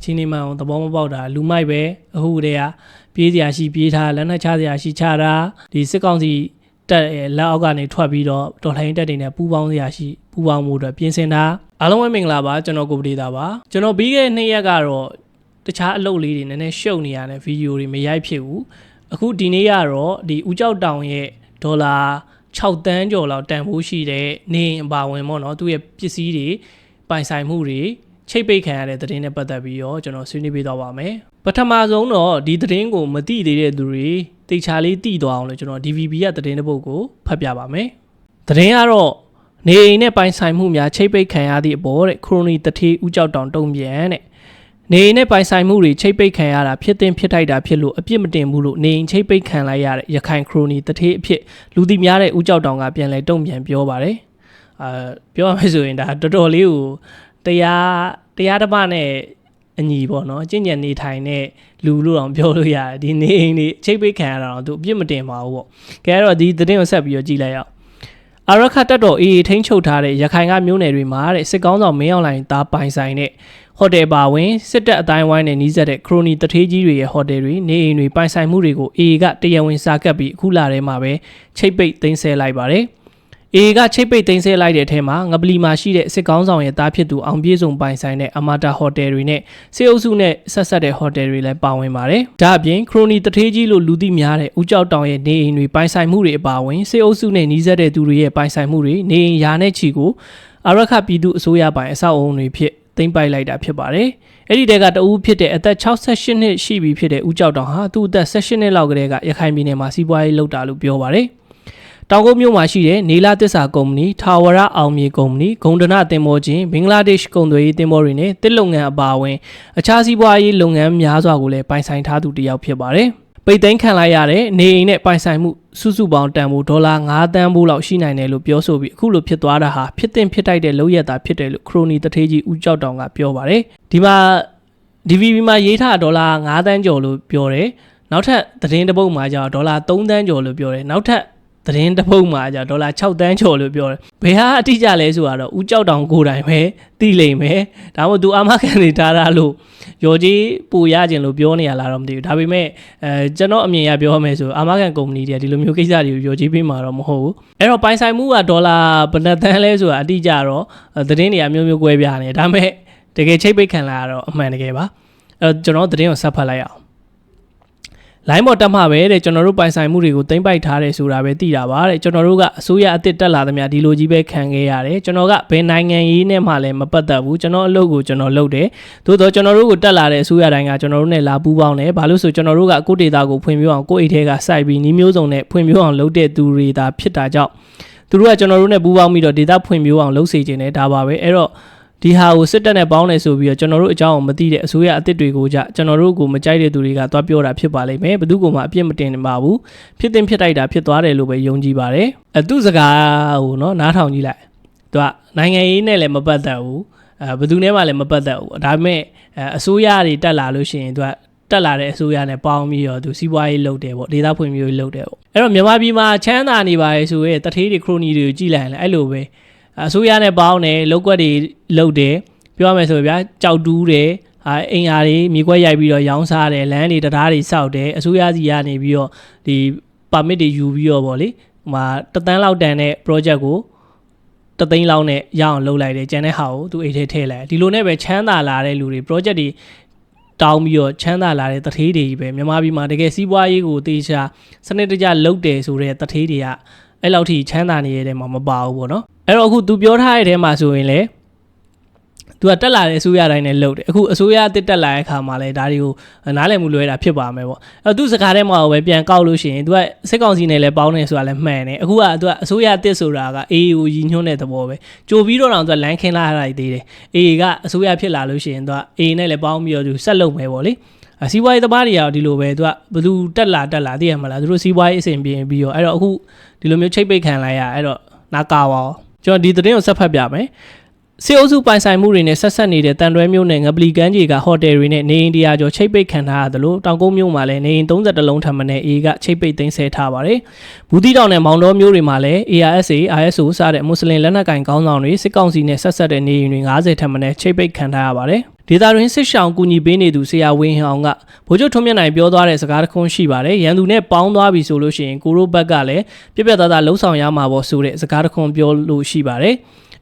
ချင်းနေမှန်သဘောမပေါက်တာလူမိုက်ပဲအခုတည်းကပြေးစရာရှိပြေးထားလက်နက်ချစရာရှိချတာဒီစစ်ကောင်စီတက်လက်အောက်ကနေထွက်ပြီးတော့တော်လှန်ရေးတက်တွေနဲ့ပူးပေါင်းစရာရှိပူးပေါင်းမှုအတွက်ပြင်ဆင်တာအားလုံးပဲမင်္ဂလာပါကျွန်တော်ကိုပဒေတာပါကျွန်တော်ပြီးခဲ့တဲ့2ရက်ကတော့တခြားအလုပ်လေးတွေနည်းနည်းရှုပ်နေရတဲ့ဗီဒီယိုတွေမရိုက်ဖြစ်ဘူးအခုဒီနေ့ကတော့ဒီဦးကျောက်တောင်ရဲ့ဒေါ်လာ6 သန်းကျော်လောက်တန်ဖိုးရှိတဲ့နေအပါဝင်ပေါ့နော်သူ့ရဲ့ပစ္စည်းတွေပိုင်ဆိုင်မှုတွေချိတ်ပိတ်ခံရတဲ့သတင်းနဲ့ပတ်သက်ပြီးတော့ကျွန်တော်ဆွေးနွေးပေးသွားပါမယ်ပထမဆုံးတော့ဒီသတင်းကိုမသိသေးတဲ့သူတွေတေချာလေးသိသွားအောင်လို့ကျွန်တော် DVB ရဲ့သတင်းတစ်ပုဒ်ကိုဖတ်ပြပါမယ်သတင်းကတော့နေအိမ်နဲ့ပိုင်ဆိုင်မှုများချိတ်ပိတ်ခံရသည့်အပေါ်တဲ့ခရိုနီတထေးဦးကျောက်တောင်တုံ့ပြန်တဲ့နေအိမ်နဲ့ပိုင်ဆိုင်မှုတွေချိတ်ပိတ်ခံရတာဖြစ်တင်ဖြစ်ထိုက်တာဖြစ်လို့အပြစ်မတင်ဘူးလို့နေအိမ်ချိတ်ပိတ်ခံလိုက်ရတဲ့ရခိုင်ခရိုနီတထေးအဖြစ်လူသိများတဲ့ဦးကျောက်တောင်ကပြန်လဲတုံ့ပြန်ပြောပါတယ်ပြောရမယ်ဆိုရင်ဒါတော်တော်လေးကိုတရားတစ်ပတ်နဲ့အညီပေါ့နော်ကျင့်ကြံနေထိုင်တဲ့လူလို့တောင်ပြောလို့ရတယ်ဒီနေအိမ်တွေချိတ်ပိတ်ခံရတာတော့သူအပြစ်မတင်ပါဘူးပေါ့ကဲတော့ဒီသတင်းကိုဆက်ပြီးတော့ကြည့်လိုက်အောင်အာရခတ်တပ်တော်အေးထိန်းချုပ်ထားတဲ့ရခိုင်ကမြို့နယ်တွေမှာတဲ့စစ်ကောင်းဆောင်မင်းအောင်လှိုင်သားပိုင်ဆိုင်တဲ့ဟိုတယ်ပါဝင်စစ်တပ်အတိုင်းဝိုင်းနဲ့နှီးစပ်တဲ့ခရိုနီတထေးကြီးတွေရဲ့ဟိုတယ်တွေနေအိမ်တွေပိုင်ဆိုင်မှုတွေကိုအေးကတရားဝင်စာကပ်ပြီးအခုလာထဲမှာပဲချိတ်ပိတ်သိမ်းဆည်းလိုက်ပါတယ်အေကချိတ်ပိတ်သိမ်းဆည်းလိုက်တဲ့အထက်မှာငပလီမှာရှိတဲ့စစ်ကောင်းဆောင်ရဲ့တားဖြစ်သူအောင်ပြေးစုံပိုင်ဆိုင်တဲ့အမာတာဟိုတယ်တွေနဲ့စေအုပ်စုနဲ့ဆက်ဆက်တဲ့ဟိုတယ်တွေလည်းပါဝင်ပါတယ်။ဒါအပြင်ခရိုနီတထေးကြီးလို့လူသိများတဲ့ဦးကျောက်တောင်ရဲ့နေအိမ်တွေပိုင်ဆိုင်မှုတွေအပါအဝင်စေအုပ်စုနဲ့နှီးစပ်တဲ့သူတွေရဲ့ပိုင်ဆိုင်မှုတွေနေအိမ်ယာနဲ့ချီကိုအာရခပြည်သူအစိုးရပိုင်အဆောက်အုံတွေဖြစ်သိမ်းပိုက်လိုက်တာဖြစ်ပါတယ်။အဲ့ဒီတဲကတဦးဖြစ်တဲ့အသက်68နှစ်ရှိပြီဖြစ်တဲ့ဦးကျောက်တောင်ဟာသူ့အသက်18နှစ်လောက်ကတည်းကရခိုင်ပြည်နယ်မှာစီးပွားရေးလုပ်တာလို့ပြောပါတယ်။တောင်ကုန်းမြို့မှာရှိတဲ့နေလာသစ္စာကုမ္ပဏီထာဝရအောင်မြေကုမ္ပဏီဂုံဒနာတင်မောချင်းဘင်္ဂလားဒေ့ရှ်ကုန်သွယ်ရေးတင်မောတွေနဲ့တစ်လုပ်ငန်းအပါအဝင်အခြားစီးပွားရေးလုပ်ငန်းများစွာကိုလည်းပိုင်ဆိုင်ထားသူတစ်ယောက်ဖြစ်ပါတယ်။ပိတ်သိမ်းခံလိုက်ရတဲ့နေအိမ်နဲ့ပိုင်ဆိုင်မှုစုစုပေါင်းတန်ဖိုးဒေါ်လာ9 သန်းဖိုးလောက်ရှိနိုင်တယ်လို့ပြောဆိုပြီးအခုလိုဖြစ်သွားတာဟာဖြစ်တင်ဖြစ်တိုက်တဲ့လုပ်ရတာဖြစ်တယ်လို့ခရိုနီတထေးကြီးဦးကျောက်တောင်ကပြောပါတယ်။ဒီမှာ DVB မှာရေးထားဒေါ်လာ9 သန်းကျော်လို့ပြောတယ်။နောက်ထပ်သတင်းတစ်ပုဒ်မှာကျတော့ဒေါ်လာ3 သန်းကျော်လို့ပြောတယ်။နောက်ထပ်သတင်းတစ်ပုဒ်မှာကျဒေါ်လာ6 သန်းကျော်လို့ပြောတယ်ဘယ်ဟာအတိအကျလဲဆိုတော့ဦးကျောက်တောင်ကိုယ်တိုင်ပဲသိလိမ့်မယ်ဒါမှမဟုတ်သူအာမခံနေထားတာလို့ရော်ကြီးပူရခြင်းလို့ပြောနေရလားတော့မသိဘူးဒါပေမဲ့ကျွန်တော်အမြင်ရပြောရမယ်ဆိုအာမခံကုမ္ပဏီတွေဒီလိုမျိုးကိစ္စတွေကိုရော်ကြီးပေးမှာတော့မဟုတ်ဘူးအဲ့တော့ပိုင်ဆိုင်မှုကဒေါ်လာဘယ်နှသန်းလဲဆိုတာအတိအကျတော့သတင်းတွေအမျိုးမျိုးကွဲပြားနေဒါပေမဲ့တကယ်ချိတ်ပိတ်ခံလာရတော့အမှန်တကယ်ပါအဲ့တော့ကျွန်တော်သတင်းကိုဆက်ဖတ်လိုက်အောင်လိုင်းပေါ်တက်မှပဲတဲ့ကျွန်တော်တို့ပိုင်ဆိုင်မှုတွေကိုသိမ်းပိုက်ထားတယ်ဆိုတာပဲသိတာပါတဲ့ကျွန်တော်တို့ကအစိုးရအသစ်တက်လာသမျှဒီလိုကြီးပဲခံခဲ့ရတယ်ကျွန်တော်ကဘယ်နိုင်ငံရေးနဲ့မှလည်းမပတ်သက်ဘူးကျွန်တော်အလုပ်ကိုကျွန်တော်လုပ်တယ်သို့တော့ကျွန်တော်တို့ကိုတက်လာတဲ့အစိုးရတိုင်းကကျွန်တော်တို့နဲ့လာပူးပေါင်းတယ်ဘာလို့ဆိုကျွန်တော်တို့ကကိုယ့်ဒေတာကိုဖွံ့ဖြိုးအောင်ကိုယ့်အိတ်ထဲကစိုက်ပြီးနှီးမျိုးစုံနဲ့ဖွံ့ဖြိုးအောင်လုပ်တဲ့သူတွေဒါဖြစ်တာကြောင့်သူတို့ကကျွန်တော်တို့နဲ့ပူးပေါင်းပြီးတော့ဒေတာဖွံ့ဖြိုးအောင်လုပ်စေချင်တယ်ဒါပါပဲအဲ့တော့ဒီဟာကိုစစ်တပ်နဲ့ပေါင်းနေဆိုပြီးတော့ကျွန်တော်တို့အကြောင်းကိုမသိတဲ့အစိုးရအသစ်တွေကိုကြကျွန်တော်တို့ကိုမကြိုက်တဲ့သူတွေကသွားပြောတာဖြစ်ပါလိမ့်မယ်ဘယ်သူကမှအပြစ်မတင်နေပါဘူးဖြစ်တင်ဖြစ်တိုက်တာဖြစ်သွားတယ်လို့ပဲယုံကြည်ပါတယ်သူ့စကားကိုနော်နားထောင်ကြည့်လိုက်သူကနိုင်ငံရေးနဲ့လည်းမပတ်သက်ဘူးဘယ်သူနဲ့မှလည်းမပတ်သက်ဘူးဒါပေမဲ့အစိုးရတွေတက်လာလို့ရှိရင်သူကတက်လာတဲ့အစိုးရနဲ့ပေါင်းပြီးတော့သူစီးပွားရေးလုပ်တယ်ပေါ့ဒေသဖွံ့ဖြိုးရေးလုပ်တယ်ပေါ့အဲ့တော့မြန်မာပြည်မှာချမ်းသာနေပါလေဆိုရဲတထေးတွေခရိုနီတွေကိုကြည့်လိုက်ရင်လည်းအဲ့လိုပဲအစိုးရနဲ့ပေါင်းတယ်လောက်ကွက်တွေလုတ်တယ်ပြောရမယ်ဆိုဗျာကြောက်တူးတယ်အိမ်အားတွေမြေကွက်ရိုက်ပြီးတော့ရောင်းစားတယ်လမ်းတွေတရားတွေစောက်တယ်အစိုးရစီကနေပြီးတော့ဒီပါမစ်တွေယူပြီးတော့ဗောလေဟိုမှာ1 သန်းလောက်တန်တဲ့ project ကို1 သိန်းလောက်နဲ့ရအောင်လုပ်လိုက်တယ်ကျန်တဲ့ဟာကိုသူအိတ်ထဲထည့်လိုက်ဒီလိုနဲ့ပဲချမ်းသာလာတဲ့လူတွေ project တွေတောင်းပြီးတော့ချမ်းသာလာတဲ့တထေးတွေပဲမြန်မာပြည်မှာတကယ်စီးပွားရေးကိုတေချာစနစ်တကျလုပ်တယ်ဆိုတဲ့တထေးတွေကအဲ့လောက်ထိချမ်းသာနေရတဲ့မှာမပါဘူးပေါ့နော်အဲ့တော့အခုသူပြောထားတဲ့ထဲမှာဆိုရင်လေသူကတက်လာတဲ့အစိုးရတိုင်းနဲ့လုပ်တယ်အခုအစိုးရတစ်တက်လာတဲ့အခါမှာလဲဒါတွေကိုနားလည်မှုလွဲတာဖြစ်ပါမယ်ပေါ့အဲ့သူစကားထဲမှာပဲပြန်ကောက်လို့ရှိရင်သူကစစ်ကောင်စီနဲ့လည်းပေါင်းနေဆိုတာလည်းမှန်တယ်အခုကသူကအစိုးရတစ်ဆိုတာက AA ကိုရည်ညွှန်းတဲ့သဘောပဲကြိုပြီးတော့သူကလမ်းခင်းလာရတာသေးတယ် AA ကအစိုးရဖြစ်လာလို့ရှိရင်သူက AA နဲ့လည်းပေါင်းပြီးတော့သူဆက်လုပ်မယ်ပေါ့လေစီးပွားရေးသမားတွေရောဒီလိုပဲသူကဘယ်သူတက်လာသိရမလားသူတို့စီးပွားရေးအဆင်ပြေပြီးတော့အဲ့တော့အခုဒီလိုမျိုးချိတ်ပိတ်ခံလိုက်ရအဲ့တော့နားကာပါအောင်ကျွန်တော်ဒီသတင်းကိုဆက်ဖတ်ပြမယ်စေအုပ်စုပိုင်ဆိုင်မှုတွေနဲ့ဆက်ဆက်နေတဲ့တန်တွဲမြို့နယ်ငပလီကမ်းခြေကဟိုတယ်တွေနဲ့နေအိမ်100ကျော်ချိတ်ပိတ်ခံထားရတယ်လို့တောင်ကုန်းမြို့မှာလည်းနေအိမ်30လုံးထပ်မံနဲ့ A ကချိတ်ပိတ်သိမ်းဆည်းထားပါတယ်။ဘူးတီတောင်နဲ့မောင်တော်မြို့တွေမှာလည်း ARSA, ISO စတဲ့မွတ်စလင်လက်နက်ကိုင်ကောင်းဆောင်တွေစစ်ကောင်စီနဲ့ဆက်ဆက်တဲ့နေအိမ်တွေ90ထပ်မံနဲ့ချိတ်ပိတ်ခံထားရပါတယ်။ ဒေတာတွင်စစ်ဆောင်ကူညီပေးနေသူဆရာဝင်းဟောင်းကဗိုလ်ချုပ်ထွန်းမြတ်နိုင်ပြောသွားတဲ့စကားတစ်ခုရှိပါတယ်ရန်သူနဲ့ပေါင်းသွားပြီဆိုလို့ရှိရင်ကိုရိုဘက်ကလည်းပြပြသားသားလှုံ့ဆော်ရမှာပေါ့ဆိုတဲ့စကားတစ်ခုပြောလို့ရှိပါတယ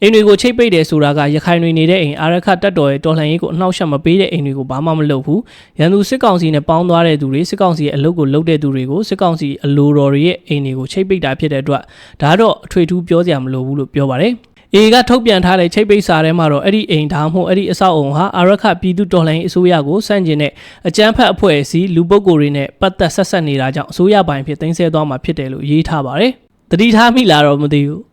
်အိမ်တွေကိုချိတ်ပိတ်တယ်ဆိုတာကရခိုင်တွေနေတဲ့အိမ်အာရခတက်တော်ရဲ့တော်လှန်ရေးကိုအနှောက်အယှက်မပေးတဲ့အိမ်တွေကိုဘာမှမလုပ်ဘူးရန်သူစစ်ကောင်စီနဲ့ပေါင်းသွားတဲ့သူတွေစစ်ကောင်စီရဲ့အလုပ်ကိုလုပ်တဲ့သူတွေကိုစစ်ကောင်စီအလိုတော်တွေရဲ့အိမ်တွေကိုချိတ်ပိတ်တာဖြစ်တဲ့အတွက်ဒါတော့အထွေထူးပြောစရာမလိုဘူးလို့ပြောပါတယ်အေကထုတ်ပြန်ထားတဲ့ချိတ်ပိတ်စာထဲမှာတော့အဲ့ဒီအိမ်ဒါမှမဟုတ်အဲ့ဒီအဆောက်အုံဟာအာရခပြည်သူတော်လှန်ရေးအစိုးရကိုစန့်ကျင်တဲ့အကြမ်းဖက်အဖွဲ့အစည်းလူပုဂ္ဂိုလ်တွေနဲ့ပတ်သက်ဆက်ဆက်နေတာကြောင့်အစိုးရပိုင်းဖြစ်တင်ဆက်သွားမှာဖြစ်တယ်လို့ရေးထားပါတယ်တတိထားမိလားတော့မသိဘူး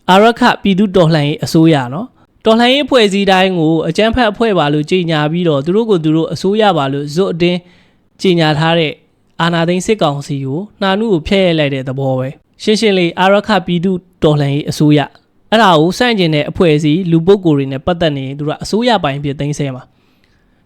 အာရခပြည်သူတော်လှန်ရေးအစိုးရနော်တော်လှန်ရေးအဖွဲ့အစည်းတိုင်းကိုအကြမ်းဖက်အဖွဲ့ပါလို့ကြေညာပြီးတော့သူတို့ကိုသူတို့အစိုးရပါလို့ဇွတ်အတင်းကြေညာထားတဲ့အာဏာသိမ်းစစ်ကောင်စီကိုနှာနုကိုဖျက်ရိုက်လိုက်တဲ့သဘောပဲရှင်းရှင်းလေးအာရခပြည်သူတော်လှန်ရေးအစိုးရအဲ့ဒါကိုစန့်ကျင်တဲ့အဖွဲ့အစည်းလူပုဂ္ဂိုလ်တွေနဲ့ပတ်သက်နေသူတို့အစိုးရပိုင်းဖြစ်သိမ်းဆဲမှာ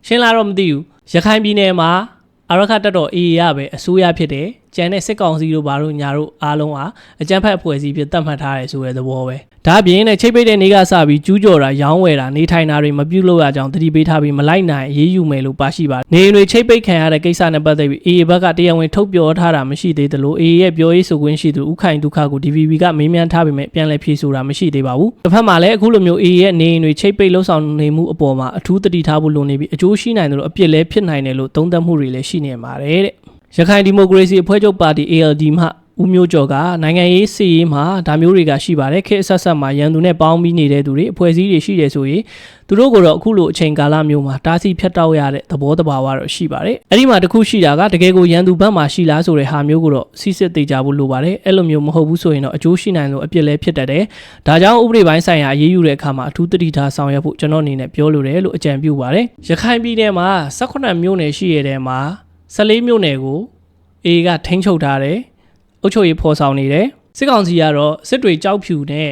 ရှင်းလာတော့မသိဘူးရခိုင်ပြည်နယ်မှာအာရခတက်တော် AA ရပဲအစိုးရဖြစ်တယ်ကျန်တဲ့စစ်ကောင်စီတို့ဘာလို့ညာတို့အားလုံးဟာအကြမ်းဖက်အဖွဲ့အစည်းဖြစ်သတ်မှတ်ထားတယ်ဆိုတဲ့သဘောပဲဒါအပြင်နဲ့ချိတ်ပိတ်တဲ့နေ့ကစပြီးကျူးကျော်တာရောင်းဝယ်တာနေထိုင်တာတွေမပြုတ်လို့ရကြောင်းတတိပေးထားပြီးမလိုက်နိုင်အေးယူမယ်လို့ပါရှိပါတယ်နေတွေချိတ်ပိတ်ခံရတဲ့ကိစ္စနဲ့ပတ်သက်ပြီး AA ဘက်ကတရားဝင်ထုတ်ပြောထားတာမရှိသေးသလို AA ရဲ့ပြောရေးဆိုခွင့်ရှိသူဥခိုင်ဒုက္ခကို DVB ကမေးမြန်းထားပေမဲ့ပြန်လည်ဖြေဆိုတာမရှိသေးပါဘူးတစ်ဖက်မှာလည်းအခုလိုမျိုး AA ရဲ့နေတွေချိတ်ပိတ်လှုပ်ဆောင်နေမှုအပေါ်မှာအထူးတတိထားဖို့လိုနေပြီးအကျိုးရှိနိုင်တယ်လို့အပြစ်လည်းဖြစ်နိုင်တယ်လို့သုံးသပ်မှုတွေလည်းရှိနေပါတယ်တဲ့ရခိုင်ဒီမိုကရေစီအဖွဲ့ချုပ်ပါတီ ALD မှဦးမျိုးကျော်ကနိုင်ငံရေးစီရေးမှာဒါမျိုးတွေကရှိပါတယ်ခေတ်အဆက်ဆက်မှာရန်သူနဲ့ပေါင်းပြီးနေတဲ့သူတွေအဖွဲ့အစည်းတွေရှိတယ်ဆိုရင်သူတို့ကတော့အခုလိုအချိန်ကာလမျိုးမှာတားဆီးဖြတ်တောက်ရတဲ့သဘောတဘာဝတော့ရှိပါတယ်အဲ့ဒီမှာတခုရှိတာကတကယ်ကိုရန်သူဘက်မှာရှိလားဆိုတဲ့ဟာမျိုးကိုတော့စီစစ်သိကြဖို့လိုပါတယ်အဲ့လိုမျိုးမဟုတ်ဘူးဆိုရင်တော့အကျိုးရှိနိုင်လို့အပြစ်လည်းဖြစ်တတ်တယ်ဒါကြောင့်ဥပဒေပိုင်းဆိုင်ရာအရေးယူတဲ့အခါမှာအထူးသတိထားဆောင်ရွက်ဖို့ကျွန်တော်အနေနဲ့ပြောလိုတယ်လို့အကြံပြုပါတယ်ရခိုင်ပြည်နယ်မှာ18မြို့နယ်ရှိရတဲ့မှာ14မြို့နယ်ကိုA ကထိန်းချုပ်ထားတယ်အုပ်ချုပ်ရေးဖော်ဆောင်နေတယ်စစ်ကောင်စီကတော့စစ်တွေကြောက်ဖြူနဲ့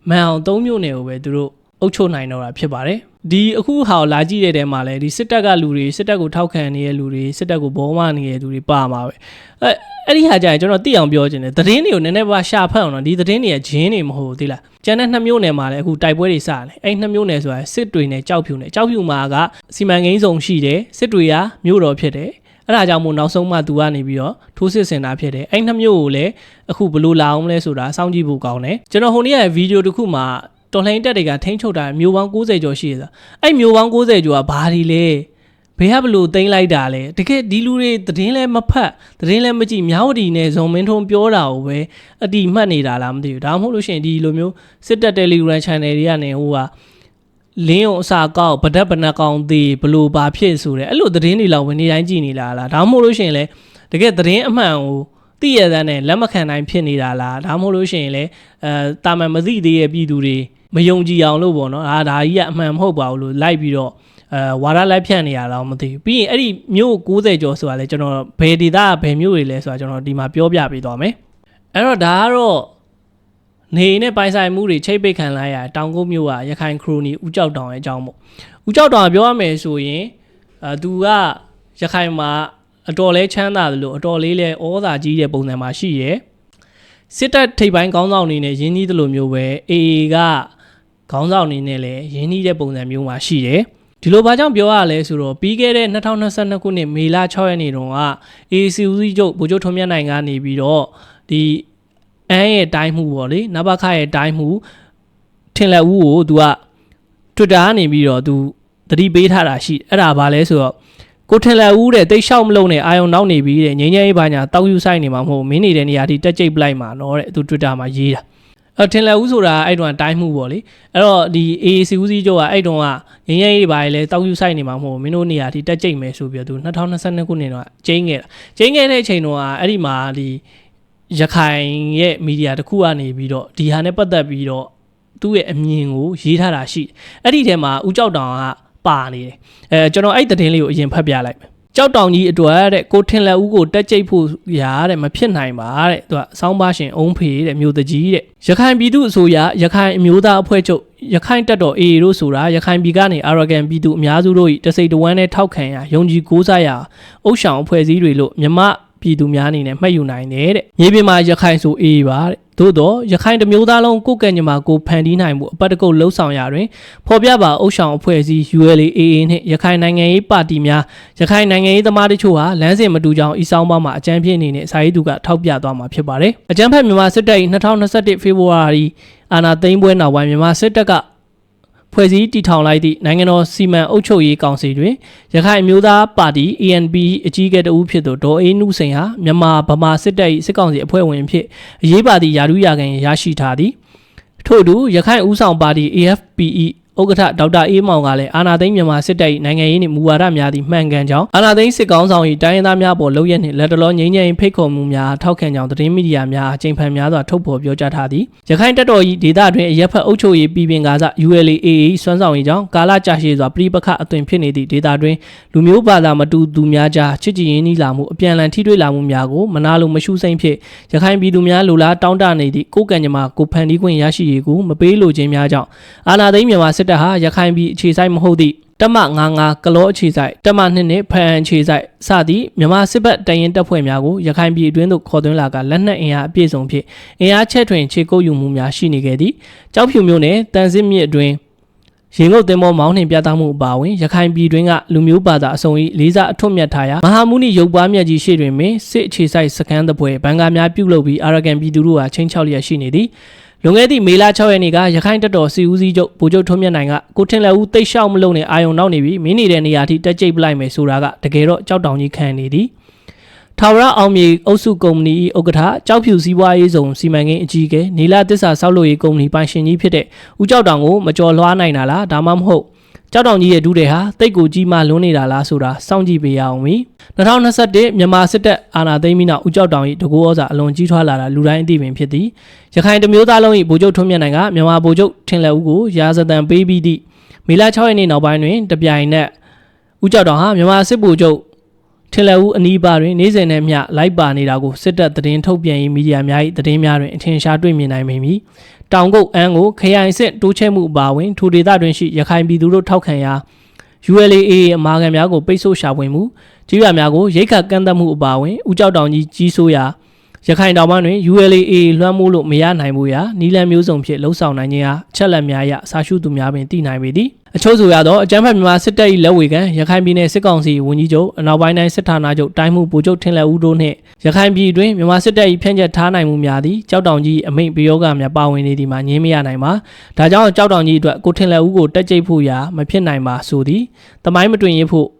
မန်အောင်3မြို့နယ်ကိုပဲသူတို့အုပ်ချုပ်နိုင်တော့တာဖြစ်ပါတယ်ဒီအခုဟာကိုလာကြည့်တဲ့တဲမှာလည်းဒီစစ်တပ်ကလူတွေစစ်တပ်ကိုထောက်ခံနေတဲ့လူတွေစစ်တပ်ကိုဘောမနေတဲ့လူတွေပါမှာပဲအဲ့ဒီဟာကြရင်ကျွန်တော်သိအောင်ပြောချင်တယ်သတင်းတွေကိုနည်းနည်းပါရှာဖတ်အောင်တော့ဒီသတင်းတွေကဂျင်းတွေမဟုတ်ဘူးသိလားကျန်တဲ့2မြို့နယ်မှာလည်းအခုတိုက်ပွဲတွေစတယ်အဲ့2မြို့နယ်ဆိုတာစစ်တွေနဲ့ကြောက်ဖြူမှာကစီမံကိန်းဆောင်ရှိတယ်စစ်တွေကမြို့တော်ဖြစ်တယ်အဲ့ဒါကြောင့်မို့နောက်ဆုံးမှသူကနေပြီးတော့ထိုးစစ်ဆင်တာဖြစ်တယ်အဲ့2မျိုးကိုလည်းအခုဘလို့လာအောင်လဲဆိုတာစောင့်ကြည့်ဖို့ကောင်းတယ်ကျွန်တော်ဟိုနေ့ရဲ့ဗီဒီယိုတစ်ခုမှာတော်လှန်တက်တွေကထိန်းချုပ်တာမျိုးပေါင်း90ကျော်ရှိတယ်အဲ့မျိုးပေါင်း90ကျော်ကဘာတွေလဲဘယ်ဘလို့သိမ်းလိုက်တာလဲတကယ်ဒီလူတွေသတင်းလဲမဖတ်သတင်းလဲမကြည့်မြောက်ဝတီနဲ့ဇုံမင်းထုံးပြောတာကိုပဲအတီမှတ်နေတာလားမသိဘူးဒါမှမဟုတ်လို့ရှိရင်ဒီလိုမျိုးစစ်တပ် Telegram Channel တွေကနေဟိုကလင်းအောင်အစာကောက်ဗဒတ်ဗနက်ကောင်သေးဘလို့ဘာဖြစ်ဆိုတဲ့အဲ့လိုသတင်းတွေလောက်ဝင်နေတိုင်းကြည့်နေလားဒါမှမဟုတ်လို့ရှိရင်လေတကယ်သတင်းအမှန်ကိုသိရတဲ့နဲ့လက်မခံနိုင်ဖြစ်နေတာလားဒါမှမဟုတ်လို့ရှိရင်လေတာမန်မသိသေးတဲ့ပြည်သူတွေမယုံကြည်အောင်လို့ပေါ့နော်ဒါကြီးကအမှန်မဟုတ်ပါဘူးလို့လိုက်ပြီးတော့ဝါဒလိုက်ဖြန့်နေရတာမသိဘူးပြီးရင်အဲ့ဒီမြို့90ကျော်ဆိုတာလေကျွန်တော်ဘယ်ဒေသဘယ်မြို့တွေလဲဆိုတာကျွန်တော်ဒီမှာပြောပြပေးသွားမယ်အဲ့တော့ဒါကတော့နေနဲ့ပိုင်ဆိုင်မှုတွေချိတ်ပိတ်ခံလိုက်ရတောင်ကုန်းမြို့ကရခိုင်ခရိုနီဦးကြောက်တောင်ရဲ့အကြောင်းပေါ့ဦးကြောက်တောင်ပြောရမယ်ဆိုရင်သူကရခိုင်မှာအတော်လဲချမ်းသာတယ်လို့အတော်လေးလဲဩဇာကြီးတဲ့ပုံစံမှာရှိရယ်စစ်တပ်ထိပ်ပိုင်းခေါင်းဆောင်အနေနဲ့ရင်းနှီးတယ်လို့မျိုးပဲ AA ကခေါင်းဆောင်အနေနဲ့လည်းရင်းနှီးတဲ့ပုံစံမျိုးမှာရှိတယ်ဒီလိုဘာကြောင့်ပြောရလဲဆိုတော့ပြီးခဲ့တဲ့2022ခုနှစ်မေလ6ရက်နေ့တုန်းက AC ဦးစီးချုပ်ဗိုလ်ချုပ်ထွန်းမြတ်နိုင်ကနေပြီးတော့ဒီအန်းရဲ့တိုင်းမှုပေါ့လေနဘခရဲ့တိုင်းမှုထင်လက်ဦးကိုသူက Twitter ကနေပြီးတော့သူသတိပေးထားတာရှိအဲ့ဒါဘာလဲဆိုတော့ကိုထင်လက်ဦးတဲ့တိတ်လျှောက်မလုံးနဲ့အာယုံနောက်နေပြီးတဲ့ငိမ့်ငိမ့်ဘာညာတောက်ယူဆိုင်နေမှာမဟုတ်မင်းနေတဲ့နေရာထိတက်ကြိတ်ပလိုက်မှာနော်တဲ့သူ Twitter မှာရေးတာထင်လက်ဦးဆိုတာအဲ့တုန်းကတိုင်းမှုပေါ့လေအဲ့တော့ဒီ AAC ဦးစီးချုပ်ကအဲ့တုန်းကငိမ့်ငိမ့်ဘာလဲတောက်ယူဆိုင်နေမှာမဟုတ်မင်းတို့နေရာထိတက်ကြိတ်မယ်ဆိုပြီးတော့သူ2022ခုနှစ်တော့ကျင်းခဲ့တဲ့အချိန်တုန်းကအဲ့ဒီမှာဒီရခိုင်ရဲ့မီဒီယာတစ်ခုကနေပြီးတော့ဒီဟာနဲ့ပတ်သက်ပြီးတော့သူ့ရဲ့အမြင်ကိုရေးထားတာရှိအဲ့ဒီထဲမှာဦးကြောက်တောင်ကပါနေတယ်ကျွန်တော်အဲ့သတင်းလေးကိုအရင်ဖတ်ပြလိုက်မယ်ကြောက်တောင်ကြီးအတွက်တဲ့ကိုထင်လက်ဦးကိုတက်ကြိတ်ဖို့ရာတဲ့မဖြစ်နိုင်ပါတဲ့သူကစောင်းပါရှင်အုံးဖေတဲ့မြို့တကြီးတဲ့ရခိုင်ပြည်သူအစိုးရရခိုင်အမျိုးသားအဖွဲ့ချုပ်ရခိုင်တပ်တော် AA တို့ဆိုတာရခိုင်ပြည်ကနေအာရဂန်ပြည်သူအများစုတို့၏တစိတ်တဝမ်းနဲ့ထောက်ခံရာယုံကြည်ကိုးစားရာအုပ်ဆောင်အဖွဲ့အစည်းတွေလို့မြမပြည်သူများအနေနဲ့မှတ်ယူနိုင်တယ်တဲ့မြေပြင်မှာရခိုင်ဆို AA ပါတဲ့ သို့တော့ရခိုင်တမျိုးသားလုံးကိုကဲ့ညမှာကိုဖန်တီးနိုင်မှုအပတ်တကုတ်လှုပ်ဆောင်ရာတွင်ဖော်ပြပါအုပ်ဆောင်အဖွဲ့အစည်း ULA/AA နှင့်ရခိုင်နိုင်ငံရေးပါတီများရခိုင်နိုင်ငံရေးသမားတို့ချို့ဟာလမ်းစဉ်မတူကြောင်းဤဆောင်ပါမှာအကြမ်းဖျင်းအနေနဲ့စာရေးသူကထောက်ပြသွားမှာဖြစ်ပါတယ်။အကြမ်းဖက်မြန်မာစစ်တပ်၏2021ဖေဖော်ဝါရီအာဏာသိမ်းပွဲနောက်ပိုင်းမြန်မာစစ်တပ်ကဖွဲ့စည်းတည်ထောင်လိုက်သည့်နိုင်ငံတော်စီမံအုပ်ချုပ်ရေးကောင်စီတွင်ရခိုင်မျိုးသားပါတီ ANP အကြီးအကဲတဦးဖြစ်သူဒေါ်အေးနုစိန်ဟာမြန်မာဗမာစစ်တပ်၏စစ်ကောင်စီအဖွဲ့ဝင်ဖြစ်အရေးပါသည့်ယာရုရခံရရှိထားသည်ထို့အတူရခိုင်ဦးဆောင်ပါတီ AFPE ဥက္ကဋ္ဌဒေါက်တာအေးမောင်ကလည်းအာဏာသိမ်းမြန်မာစစ်တပ်၏နိုင်ငံရေးနှင့်မူဝါဒများသည့်မှန်ကန်ကြောင်းအာဏာသိမ်းစစ်ကောင်ဆောင်၏တိုင်းရင်းသားများပေါ်လုပ်ရက်နှင့်လက်တလောငြိမ်းချမ်းရေးဖိတ်ခေါ်မှုများထောက်ခံကြောင်းသတင်းမီဒီယာများအကြိမ်ဖန်များစွာထုတ်ဖော်ပြောကြားထားသည်ရခိုင်တပ်တော်၏ဒေသတွင်အရက်ဖက်အုပ်ချုပ်ရေးပြည်ပင်ကားစ ULA/AA စွမ်းဆောင်ရေးကြောင့်ကာလကြာရှည်စွာပြည်ပခအသွင်ဖြစ်နေသည့်ဒေသတွင်လူမျိုးဘာသာမတူသူများကြားချစ်ကြည်ရင်းနှီးလာမှုအပြန်အလှန်ထိတွေ့လာမှုများကိုမနာလိုမရှုစိမ့်ဖြစ်ရခိုင်ပြည်သူများလိုလားတောင်းတနေသည့်ကိုကံကြမ္မာကိုဖန်တီးခွင့်ရရှိရေးကိုမပေးလိုခြင်းများကြောင့်အာဏာသိမ်းမြန်မာစစ်တပ်ဟာရခိုင်အခြေစိုက်မဟုတ်သည့်တမ99ကလောအခြေစိုက်တမ2နဲ့ဖန်အခြေစိုက်စသည့်မြန်မာစစ်ဘက်တရင်တပ်ဖွဲ့များကိုရခိုင်ပြည်အတွင်းသို့ခေါ်သွင်းလာကလက်နက်အင်အားအပြည့်စုံဖြင့်အင်အားချက်ထွင်ခြေကုပ်ယူမှုများရှိနေခဲ့သည်ကြောက်ဖြူမျိုးနဲ့တန်စစ်မြစ်အတွင်းရင်ငုတ်သင်္ဘောမောင်းနှင်ပြသမှုအပါအဝင်ရခိုင်ပြည်တွင်းကလူမျိုးဘာသာအစုံ၏လေးစားအထွတ်မြတ်ထားရာမဟာမုနီရုပ်ပွားမြတ်ကြီးရှေ့တွင်ပင်စစ်အခြေစိုက်စခန်းတစ်ပွဲဘန်ကာများပြုလုပ်ပြီးအာရကန်ပြည်သူတို့ဟာချင်းချောက်လျက်ရှိနေသည်လွန်ခဲ့သည့်မေလ6ရက်နေ့ကရခိုင်တပ်တော်စီဦးစီးချုပ်ဗိုလ်ချုပ်ထွန်းမြတ်နိုင်ကကိုထင်လက်ဦးတိတ်လျှောက်မလုံးနဲ့အာယုံနောက်နေပြီးမင်းနေတဲ့နေရာထိတက်ကြိတ်ပလိုက်မယ်ဆိုတာကတကယ်တော့ကြောက်တောင်ကြီးခံနေသည်ထာဝရအောင်မြေအုပ်စုကုမ္ပဏီဥက္ကဋ္ဌကြောက်ဖြူစည်းပွားရေးဆောင်စီမံကိန်းအကြီးအကဲနေလာသစ္စာဆောက်လုပ်ရေးကုမ္ပဏီပိုင်ရှင်ကြီးဖြစ်တဲ့ဦးကြောက်တောင်ကိုမကြော်လွှားနိုင်တာလားဒါမှမဟုတ်ကြောက်တောင်ကြီးရဲ့ဒုတဲ့ဟာတိတ်ကိုကြီးမှလွန်းနေတာလားဆိုတာစောင့်ကြည့်ပေးရအောင်ပြီ2021မြန်မာစစ်တပ်အာဏာသိမ်းပြီးနောက်ဦးကြောက်တောင်၏တကူဩဇာအလွန်ကြီးထွားလာတာလူတိုင်းအသိပင်ဖြစ်သည်ရခိုင်တမျိုးသားလုံး၏ဗိုလ်ချုပ်ထွန်းမြတ်နိုင်ကမြန်မာဗိုလ်ချုပ်ထင်လက်ဦးကိုရာဇသံပေးပြီးသည့်မေလ6ရက်နေ့နောက်ပိုင်းတွင်တပြိုင်နက်ဦးကြောက်တောင်ဟာမြန်မာစစ်ဗိုလ်ချုပ်ထင်လက်ဦးအနီးပါတွင်နေ့စဉ်နဲ့မျှလိုက်ပါနေတာကိုစစ်တပ်သတင်းထုတ်ပြန်ရေးမီဒီယာများ၏သတင်းများတွင်အထင်ရှားတွေ့မြင်နိုင်မည်တောင်ကုတ်အန်းကိုခရိုင်စစ်တိုးချဲ့မှုအပါအဝင်ထိုဒေသတွင်ရှိရခိုင်ပြည်သူတို့ထောက်ခံရာ ULA/AA အမာခံများကိုပိတ်ဆို့ရှာဖွေမှုကြီးရွာများကိုရိတ်ခတ်ကန့်သတ်မှုအပါအဝင်ဦးကြောက်တောင်ကြီးကြီးဆိုးရာရခိုင်တောင်ပိုင်းတွင် ULA/AA လွှမ်းမိုးလို့မရနိုင်ဘူးရာနီလန်မျိုးစုံဖြင့်လှုံ့ဆော်နိုင်ခြင်းအားအချက်လက်များအရစာရှုသူများပင်သိနိုင်ပေသည်အချို့ဆိုရသောအကြမ်းဖက်မြန်မာစစ်တပ်၏လက်ဝေခံရခိုင်ပြည်နယ်စစ်ကောင်စီဝန်ကြီးချုပ်အနောက်ပိုင်းတိုင်းစစ်ဌာနချုပ်တိုင်းမှုဗိုလ်ချုပ်ထင်လက်ဦးတို့နှင့်ရခိုင်ပြည်တွင်မြန်မာစစ်တပ်၏ဖြန့်ကျက်ထားနိုင်မှုများသည်ကြောက်တောင်ကြီးအမိန့်ပယောဂများပါဝင်နေသည်မှာငြင်းမရနိုင်ပါဒါကြောင့်ကြောက်တောင်ကြီးအတွက်ကိုထင်လက်ဦးကိုတက်ကြိတ်ဖို့ရာမဖြစ်နိုင်ပါဆိုသည်တမိုင်းမတွင်ရဖို့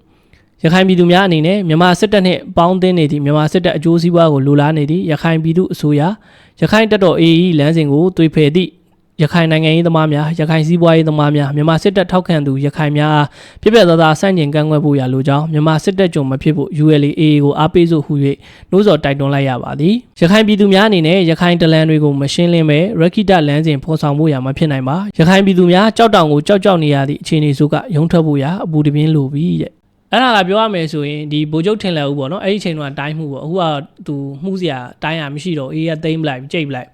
ရခိုင်ပြည်သူများအနေနဲ့မြန်မာစစ်တပ်နှင့်ပေါင်းသင်းနေသည့်မြန်မာစစ်တပ်အကျိုးစီးပွားကိုလိုလားနေသည့်ရခိုင်ပြည်သူအစိုးရရခိုင်တပ်တော် AA လမ်းစဉ်ကိုသွေဖယ်သည့်ရခိုင်နိုင်ငံရေးသမားများရခိုင်စီးပွားရေးသမားများမြန်မာစစ်တပ်ထောက်ခံသူရခိုင်များအားပြပြသားသားစန့်ကျင်ကန့်ကွက်ဖို့ရလိုကြောင်းမြန်မာစစ်တပ်ကြုံမဖြစ်ဖို့ ULA/AA ကိုအားပေးစို့ဟူ၍နှိုးဆော်တိုက်တွန်းလိုက်ရပါသည်ရခိုင်ပြည်သူများအနေနဲ့ရခိုင်တလန်တွေကိုမရှင်းလင်းပဲရခိတလမ်းစဉ်ဖော်ဆောင်ဖို့ရမဖြစ်နိုင်ပါရခိုင်ပြည်သူများကြောက်တောင်ကိုကြောက်နေရသည့်အခြေအနေဆိုကရုံထွက်ဖို့ရအပူတပြင်းလိုပြီးတဲ့အဲ့ဒါကပြောရမယ်ဆိုရင်ဒီဗိုလ်ချုပ်ထင်လက်ဦးပေါ့နော်အဲ့ဒီအချိန်ကတိုင်းမှုပေါ့အခုကသူမှုစရာတိုင်းရမရှိတော့အေးရသိမ့်ပလိုက်ကြိတ်ပလိုက်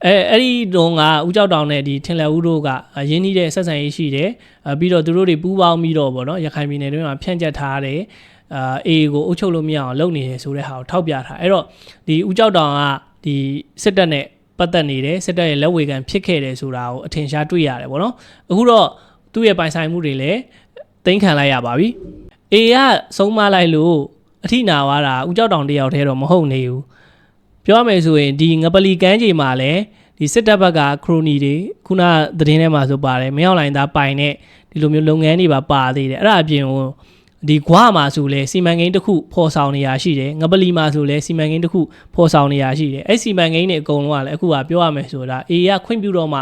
အဲ့ဒီတုန်းကဦးကြောက်တောင်နဲ့ဒီထင်လက်ဦးတို့ကရင်းနှီးတဲ့ဆက်ဆံရေးရှိတယ်ပြီးတော့သူတို့တွေပူးပေါင်းပြီးတော့ပေါ့နော်ရခိုင်ပြည်နယ်တွင်းမှာဖြန့်ကျက်ထားတယ်အေးကိုအုပ်ချုပ်လို့မရအောင်လုပ်နေတယ်ဆိုတဲ့ဟာကိုထောက်ပြထားအဲ့တော့ဒီဦးကြောက်တောင်ကဒီစစ်တပ်နဲ့ပတ်သက်နေတယ်စစ်တပ်ရဲ့လက်ဝေခံဖြစ်ခဲ့တယ်ဆိုတာကိုအထင်ရှားတွေ့ရတယ်ပေါ့နော်အခုတော့သူ့ရဲ့ပိုင်ဆိုင်မှုတွေလည်းသိမ်းခံလိုက်ရပါပြီအေးကဆုံးမလိုက်လို့အထိနာသွားတာဦးကြောက်တောင်တယောက်တည်းတော့မဟုတ်နေဘူးပြောရမယ်ဆိုရင်ဒီငပလီကန်းကြီးမှာလည်းဒီစစ်တပ်ဘက်ကခရိုနီတွေခုနသတင်းထဲမှာဆိုပါတယ်မင်းအောင်လိုင်သားပိုင်တဲ့ဒီလိုမျိုးလုပ်ငန်းတွေပါသေးတယ်အဲ့ဒါအပြင်ဟိုဒီကွာမှာဆိုလဲစီမံကိန်းတစ်ခုဖော်ဆောင်နေရရှိတယ်ငပလီမှာဆိုလဲစီမံကိန်းတစ်ခုဖော်ဆောင်နေရရှိတယ်အဲ့စီမံကိန်းတွေအကုန်လုံးကလည်းအခုကပြောရမယ်ဆိုတာအေးကခွင့်ပြုတော့မှ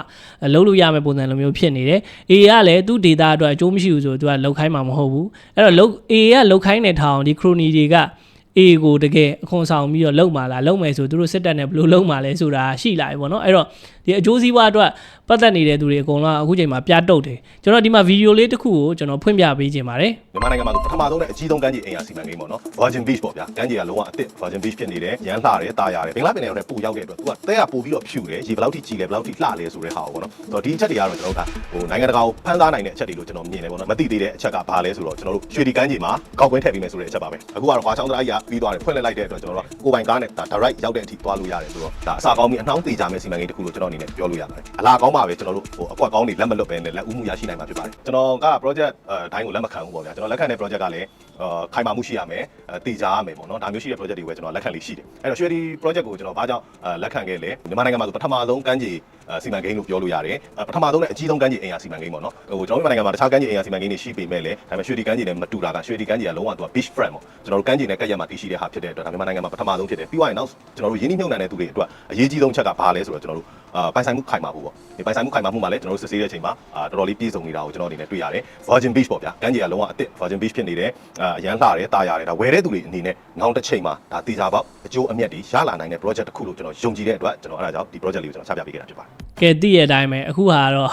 လုပ်လို့ရမယ့်ပုံစံလိုမျိုးဖြစ်နေတယ်အေးကလည်းသူ့ဒေတာအတွက်အကျိုးမရှိဘူးဆိုတော့သူကလောက်ခိုင်းမှာမဟုတ်ဘူးအဲ့တော့အေးကလောက်ခိုင်းတဲ့ထောင်ဒီခရိုနီတွေကအေးကိုတကယ်အခွန်ဆောင်ပြီးတော့လုံမှာလားလုံမယ်ဆိုသူတို့စစ်တပ်နဲ့ဘယ်လိုလုံမှာလဲဆိုတာရှိလာပြီပေါ့နော်အဲ့တော့ဒီ ဒီအကျိုးစီးပွားအတွက်ပတ်သက်နေတဲ့သူတွေအကုန်လုံးအခုချိန်မှာပြတ်တုတ်တယ်ကျွန်တော်ဒီမှာဗီဒီယိုလေးတစ်ခုကိုကျွန်တော်ဖွင့်ပြပေးခြင်းပါတယ်မြန်မာနိုင်ငံမှာပထမဆုံးနဲ့အကြီးဆုံးကမ်းခြေအိမ်ယာစီမံကိန်းပေါ့နော် Virgin Beach ပေါ့ဗျာကမ်းခြေကလုံးဝအစ်စ် Virgin Beach ဖြစ်နေတယ်ရမ်းလှတယ်တာရတယ်ဘင်္ဂလားပင်လယ်ထဲပို့ရောက်တဲ့အတွက်သူကတဲကပို့ပြီးတော့ဖြူတယ်ရေဘယ်လောက်ထိကြီးလဲဘယ်လောက်ထိလှလဲဆိုတဲ့ဟာပေါ့နော်ဆိုတော့ဒီအချက်တွေကတော့ကျွန်တော်တို့ဟိုနိုင်ငံတကာကိုဖန်သားနိုင်တဲ့အချက်တွေလို့ကျွန်တော်မြင်တယ်ပေါ့နော်မသိသေးတဲ့အချက်ကဘာလဲဆိုတော့ကျွန်တော်တို့ရွှေဒီကမ်းခြေမှာကောက်ကွင်းထည့်ပေးမယ်ဆိုတဲ့အချက်ပါပဲအခုကတော့ခွာချောင်းတရာကြီးကပြီးသွားတယ်ဖွင့်လိုက်တဲ့အတွက်ကျွန်တော်တို့ကိုယ်ပိုင်ကားနဲ့ဒါ direct ရောက်တဲ့အထိသွားလို့ရတယ်ဆိုတော့ဒါအစာကောင်းပြီးအနှောင်းသေးကြမယ့်စီမံကိန်းတစ်ခုလို့ကျွန်တော်အနေနဲ့ပြောလို့ရပါတယ်အလားကောင်းပါပဲကျွန်တော်တို့ဟိုအကွက်ကောင်းတွေလက်မလွတ်ပဲနဲ့လက်ဦးမှုရရှိနိုင်မှာဖြစ်ပါတယ်ကျွန်တော်က project တိုင်းကိုလက်မခံဘူးပေါ့ဗျာကျွန်တော်လက်ခံတဲ့ project ကလည်းခိုင်မာမှုရှိရမယ်တည်ကြရမယ်ပေါ့နော်ဒါမျိုးရှိတဲ့ project တွေပဲကျွန်တော်လက်ခံလေးရှိတယ်အဲ့တော့ရွှေဒီ project ကိုကျွန်တော်ဘာကြောင့်လက်ခံခဲ့လဲမြန်မာနိုင်ငံမှာဆိုပထမဆုံးကမ်းခြေစီမံကိန်းလို့ပြောလို့ရတယ်ပထမဆုံးနဲ့အကြီးဆုံးကမ်းခြေအိမ်ယာစီမံကိန်းပေါ့နော်ဟိုကျွန်တော်တို့မြန်မာနိုင်ငံမှာတခြားကမ်းခြေအိမ်ယာစီမံကိန်းတွေရှိပေမဲ့လည်းဒါပေမဲ့ရွှေဒီကမ်းခြေနဲ့မတူတာကရွှေဒီကမ်းခြေကလုံးဝသူက beach front ပေါ့ကျွန်တော်တို့ကမ်းခြေနဲ့ကပ်ရက်မှာတည်ရှိတဲ့ဟာဖြစ်တဲ့အတွက်ဒါမြန်မာနိုင်ငံမှာပထမဆုံးဖြစ်တယ်ပြီးသွားရင်နောက်ကျွန်တော်တို့ရင်းနှီးမြှုပ်နှံတဲ့သူတွေအတွက်အရေးကြီးဆုံးချက်ကဘာလဲဆိုတော့ကျွန်တော်တို့ပိုင်ဆိုင်မှုခိုင်မာမှုပေါ့ဒီပိုင်ဆိုင်မှုခိုင်မာမှုမှာလည်းကျွန်တော်တို့စစ်ဆေးတဲ့အချိန်မှာတော်တော်လေးပြည့်စုံနေတာကိုကျွန်တော်အနေနဲ့တွေ့ရတယ် Virgin Beach ပေါ့ဗျာကမ်းခြေကလုံးဝအစ်စ် Virgin Beach ဖြစ်နေတယ်အရန်လှတယ်တာရတယ်ဒါဝယ်တဲ့သူတွေအနေနဲ့နောက်တစ်ချိန်မှာဒါတေချာပေါက်အကျိုးအမြတ်တွေရလာနိုင်တဲ့ project တစ်ခုလို့ကျွန်တော်ယုံကြည်တဲ့အတွက်ကျွန်တော်အဲ့ဒါကြောင့်ဒီ project လေးကိုကျွန်တော်ချပြပေးခဲ့တာဖြစ်ပါတယ်ကဲသိရတဲ့အတိုင်းပဲအခုဟာတော့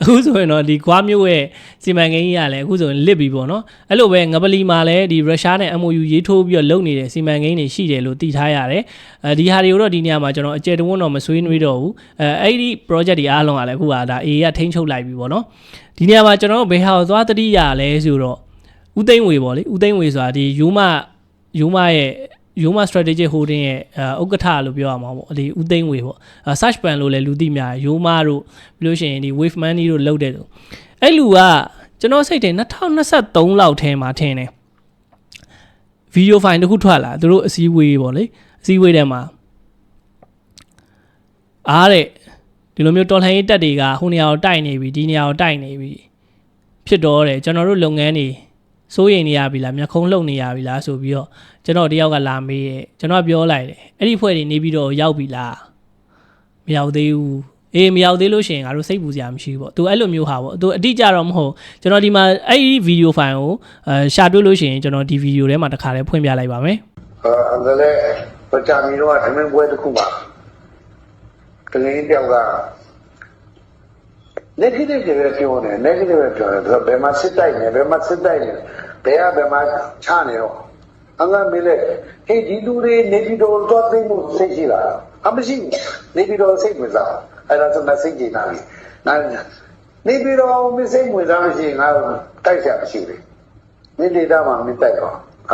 အခုဆိုရင်တော့ဒီကွာမျိုးရဲ့စီမံကိန်းကြီးကလည်းအခုဆိုရင်လစ်ပြီပေါ့နော်အဲ့လိုပဲငပလီမှာလည်းဒီရုရှားနဲ့ MOU ရေးထိုးပြီးတော့လုပ်နေတဲ့စီမံကိန်းတွေရှိတယ်လို့သိထားရတယ်ဒီဟာတွေကိုတော့ဒီနေရာမှာကျွန်တော်အကျယ်တဝန်းတော့မဆွေးနွေးတော့ဘူးအဲ့ဒီ project တွေအားလုံးကလည်းအခုကဒါ AA ကထိန်းချုပ်လိုက်ပြီပေါ့နော်ဒီနေရာမှာကျွန်တော်တို့ဘယ်ဟာကိုသွားတတိရလဲဆိုတော့ဦးသိန်းဝေပေါ့လေဦးသိန်းဝေဆိုတာဒီယူမရဲ့Yoma Strategic Holding ရဲ့ဥက္ကဋ္ဌလို့ပြောရမှာပေါ့ဒီဦးသိန်းဝေပေါ့ search ban လို့လည်းလူသိများ Yoma တို့ပြီးလို့ရှိရင်ဒီ Wave Money တို့လုပ်တဲ့သူအဲ့လူကကျွန်တော်စိတ်ထဲ2023လောက်ထဲမှာထင်တယ်ဗီဒီယိုဖိုင်တစ်ခုထွက်လာသူတို့အစည်းအဝေးပေါ့လေအစည်းအဝေးထဲမှာအားတဲ့ဒီလိုမျိုးတော်လှန်ရေးတပ်တွေကဟိုနေရာကိုတိုက်နေပြီဒီနေရာကိုတိုက်နေပြီဖြစ်တော့တယ်ကျွန်တော်တို့လုပ်ငန်းတွေစိုးရိမ်နေရပြီလားမျက်ခုံးလှုပ်နေရပြီလားဆိုပြီးတော့ကျွန်တော်တယောက်ကလာမေးတယ်ကျွန်တော်ပြောလိုက်တယ်အဲ့ဒီဖွဲ့တွေနေပြီးတော့ရောက်ပြီလားမရောက်သေးဘူးအေးမရောက်သေးလို့ရှိရင်ငါတို့စိတ်ပူစရာမရှိဘူးပေါ့သူအဲ့လိုမျိုးဟာပေါ့သူအတိအကျတော့မဟုတ်ကျွန်တော်ဒီမှာအဲ့ဒီဗီဒီယိုဖိုင်ကိုရှာတွေ့လို့ရှိရင်ကျွန်တော်ဒီဗီဒီယိုထဲမှာတစ်ခါလေးဖွင့်ပြလိုက်ပါမယ်ဒါလည်းပကြမီတော့အမင်းပွဲတစ်ခုပါကလေးတယောက်က negative တွေပဲပြောတယ် negative ပဲပြောတယ်သူကဘယ်မှာစစ်တိုက်နေဘယ်မှာစစ်တိုက်နေဘယ်မှာချနေတော့အငါမေးလေဟေးဒီလူတွေနေပြည်တော်သွားသိမှုစိတ်ရှိလားအမရှိနေပြည်တော်စိတ်ဝင်စားအဲ့ဒါဆိုမစိတ်ကြည်နာပြီနေပြည်တော်မစိတ်ဝင်စားလို့ရှိရင်ငါတိုက်ရမရှိဘူးနေဒေတာမှာမတိုက်တော့ဟ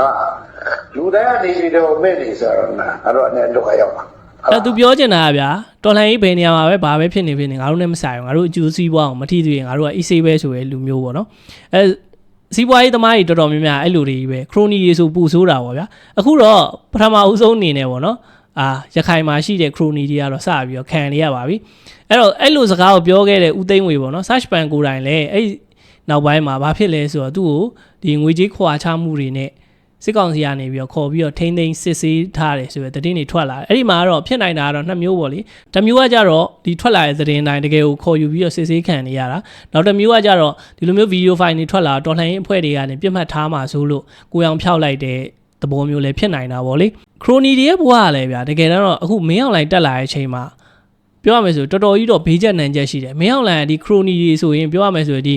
ာလူတိုင်းကနေပြည်တော်မဲ့နေဆိုတော့အဲ့တော့လည်းလောက်ရောက်ပါအဲ့သူပြောချင်တာဗျာတော်လှန်ရေးဘယ်နေရာမှာပဲဘာပဲဖြစ်နေဖြစ်နေငါတို့နဲ့မဆိုင်ဘူးငါတို့အကျိုးစီးပွားအောင်မထိသေးရင်ငါတို့က easy ပဲဆိုရယ်လူမျိုးပေါ့နော်အဲစီးပွားရေးသမားတွေတော်တော်များများအဲ့လိုတွေပဲခရိုနီတွေဆိုပူဆိုးတာပေါ့ဗျာအခုတော့ပထမအဦးဆုံးအနေနဲ့ပေါ့နော်ရခိုင်မှာရှိတဲ့ခရိုနီတွေကတော့စပြီးတော့ခံနေရပါပြီအဲ့တော့အဲ့လိုစကားကိုပြောခဲ့တဲ့ဦးသိန်းဝေပေါ့နော် search ban ကိုယ်တိုင်လည်းအဲ့နောက်ပိုင်းမှာဘာဖြစ်လဲဆိုတော့သူ့ကိုဒီငွေကြေးခွာချမှုတွေနဲ့စစ်ကောင်စီကနေပြီးတော့ခေါ်ပြီးတော့ထိန်းသိမ်းစစ်ဆေးထားတယ်ဆိုရယ်သတင်းတွေထွက်လာတယ်အဲ့ဒီမှာကတော့ဖြစ်နိုင်တာကတော့နှစ်မျိုးပေါ့လေတစ်မျိုးကကြတော့ဒီထွက်လာတဲ့သတင်းတိုင်းတကယ်ကိုခေါ်ယူပြီးတော့စစ်ဆေးခံနေရတာနောက်တစ်မျိုးကကြတော့ဒီလိုမျိုးဗီဒီယိုဖိုင်တွေထွက်လာတော်လှန်ရေးအဖွဲ့တွေကနေပြစ်မှတ်ထားမှာဆိုလို့ကိုယ်အောင်ဖျောက်လိုက်တဲ့သဘောမျိုးလည်းဖြစ်နိုင်တာပေါ့လေခရိုနီတွေရဲ့ဘဝကလည်းဗျာတကယ်တော့အခုမင်းအောင်လိုင်းတက်လာတဲ့အချိန်မှာပြောရမယ်ဆိုတော်တော်ကြီးတော့ဘေးကျက်နံကျက်ရှိတယ်မင်းအောင်လိုင်းကဒီခရိုနီတွေဆိုရင်ပြောရမယ်ဆိုရင်ဒီ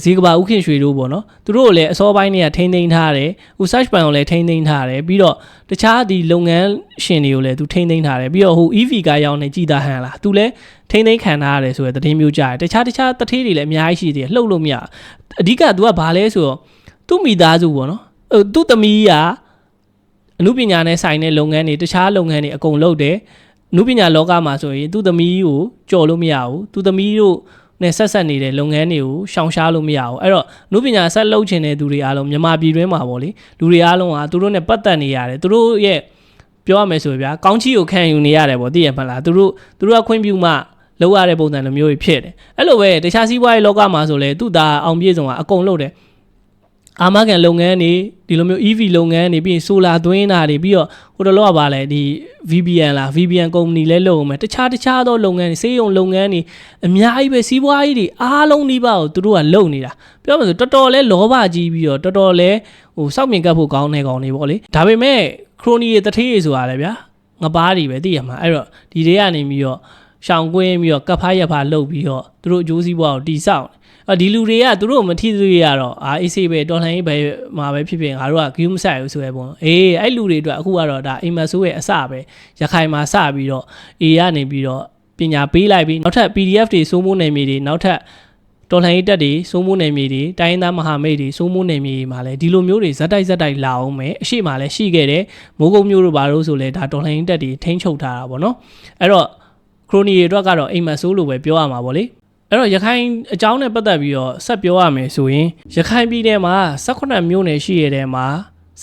ဇီကဘာဥခင်ရွှေတို့ပေါ့နော်သူတို့ကိုလည်းအစောပိုင်းတွေကထိန်းသိမ်းထားတယ်ဟို search ban ကိုလည်းထိန်းသိမ်းထားတယ်ပြီးတော့တခြားဒီလုပ်ငန်းရှင်တွေကိုလည်းသူထိန်းသိမ်းထားတယ်ပြီးတော့ဟို EV ကရောင်းနေကြည်တာဟန်လားသူလည်းထိန်းသိမ်းခံထားရတယ်ဆိုရယ်သတင်းမျိုးကြားတယ်တခြားတထေးတွေလည်းအများကြီးရှိသေးတယ်လှုပ်လို့မရအဓိကသူကဘာလဲဆိုတော့သူ့မိသားစုပေါ့နော်သူ့သမီးကအမှုပညာနဲ့ဆိုင်တဲ့လုပ်ငန်းတွေတခြားလုပ်ငန်းတွေအကုန်လုပ်တယ်အမှုပညာလောကမှာဆိုရင်သူ့သမီးကိုကြော်လို့မရဘူးသူ့သမီးတို့နဲ့ဆက်ဆက်နေတဲ့လုပ်ငန်းတွေကိုရှောင်ရှားလို့မရဘူးအဲ့တော့နုပညာဆက်လုပ်ချင်တဲ့သူတွေအားလုံးမြန်မာပြည်တွင်းမှာပေါ့လေလူတွေအားလုံးကသူတို့နဲ့ပတ်သက်နေရတယ်သူတို့ရဲ့ပြောရမယ်ဆိုရင်ဗျာကောင်းချီကိုခံယူနေရတယ်ပေါ့သိရမလားသူတို့ကခွင့်ပြုမှလောက်ရတဲ့ပုံစံလိုမျိုးကြီးဖြစ်တယ်အဲ့လိုပဲတခြားစီးပွားရေးလောကမှာဆိုလဲသူ့သားအောင်ပြည့်စုံကအကုန်လုပ်တယ်အာမခံလုပ်ငန်းတွေဒီလိုမျိုး EV လုပ်ငန်းတွေပြီးရင် solar သွင်းတာတွေပြီးတော့ဟိုတလောကပါလဲဒီ VBN ကုမ္ပဏီလဲလုပ်အောင်မယ်တခြားသောလုပ်ငန်းတွေစေးရုံလုပ်ငန်းတွေအများကြီးပဲစီးပွားရေးတွေအားလုံးနှိပါကိုသူတို့ကလုပ်နေတာပြောမှဆိုတော်တော်လဲလောဘကြီးပြီးတော့တော်တော်လဲဟိုစောက်မြင်ကပ်ဖို့ကောင်းတဲ့ကောင်တွေပေါ့လေဒါပေမဲ့ခရိုနီရဲ့တထေးတွေဆိုတာလဲဗျာငပါးတွေပဲသိရမှာအဲ့တော့ဒီတွေကနေပြီးတော့ ရှောင်ကွင်းပြီးတော့ကပ်ဖားရဖားလှုပ်ပြီးတော့သူတို့အကျိုးစီးပွားကိုတီဆောက်ဒီလူတွေကသူတို့မထီးသေးရတော့အေးဆေးပဲတော်လှန်ရေးပဲမှာပဲဖြစ်ဖြစ်ငါတို့ကဂယူးမဆိုင်ဘူးဆိုရဲပုံအဲ့လူတွေအတွက်အခုကတော့ဒါအိမ်မဆိုးရဲ့အစပဲရခိုင်မှာစပြီးတော့ကနေပြီးတော့ပညာပေးလိုက်ပြီးနောက်ထပ် PDF တွေစိုးမိုးနယ်မြေတွေနောက်ထပ်တော်လှန်ရေးတပ်တွေစိုးမိုးနယ်မြေတွေတိုင်းသားမဟာမိတ်တွေစိုးမိုးနယ်မြေတွေမှာလည်းဒီလိုမျိုးတွေဇက်တိုက်လာအောင်မယ်အရှိမလည်းရှိခဲ့တယ်မိုးကုတ်မျိုးတို့ဘာလို့ဆိုလဲဒါတော်လှန်ရေးတပ်တွေထိန်းချုပ်ထားတာပေါ့နော်အဲ့တော့ခရိုနီတွေအတွက်ကတော့အိမ်မဆိုးလို့ပဲပြောရမှာပေါ့လေအဲ့တော့ရခိုင်အကြောင်းနဲ့ပတ်သက်ပြီးတော့ဆက်ပြောရမယ်ဆိုရင်ရခိုင်ပြည်နယ်မှာ18မြို့နယ်ရှိရတဲ့မှာ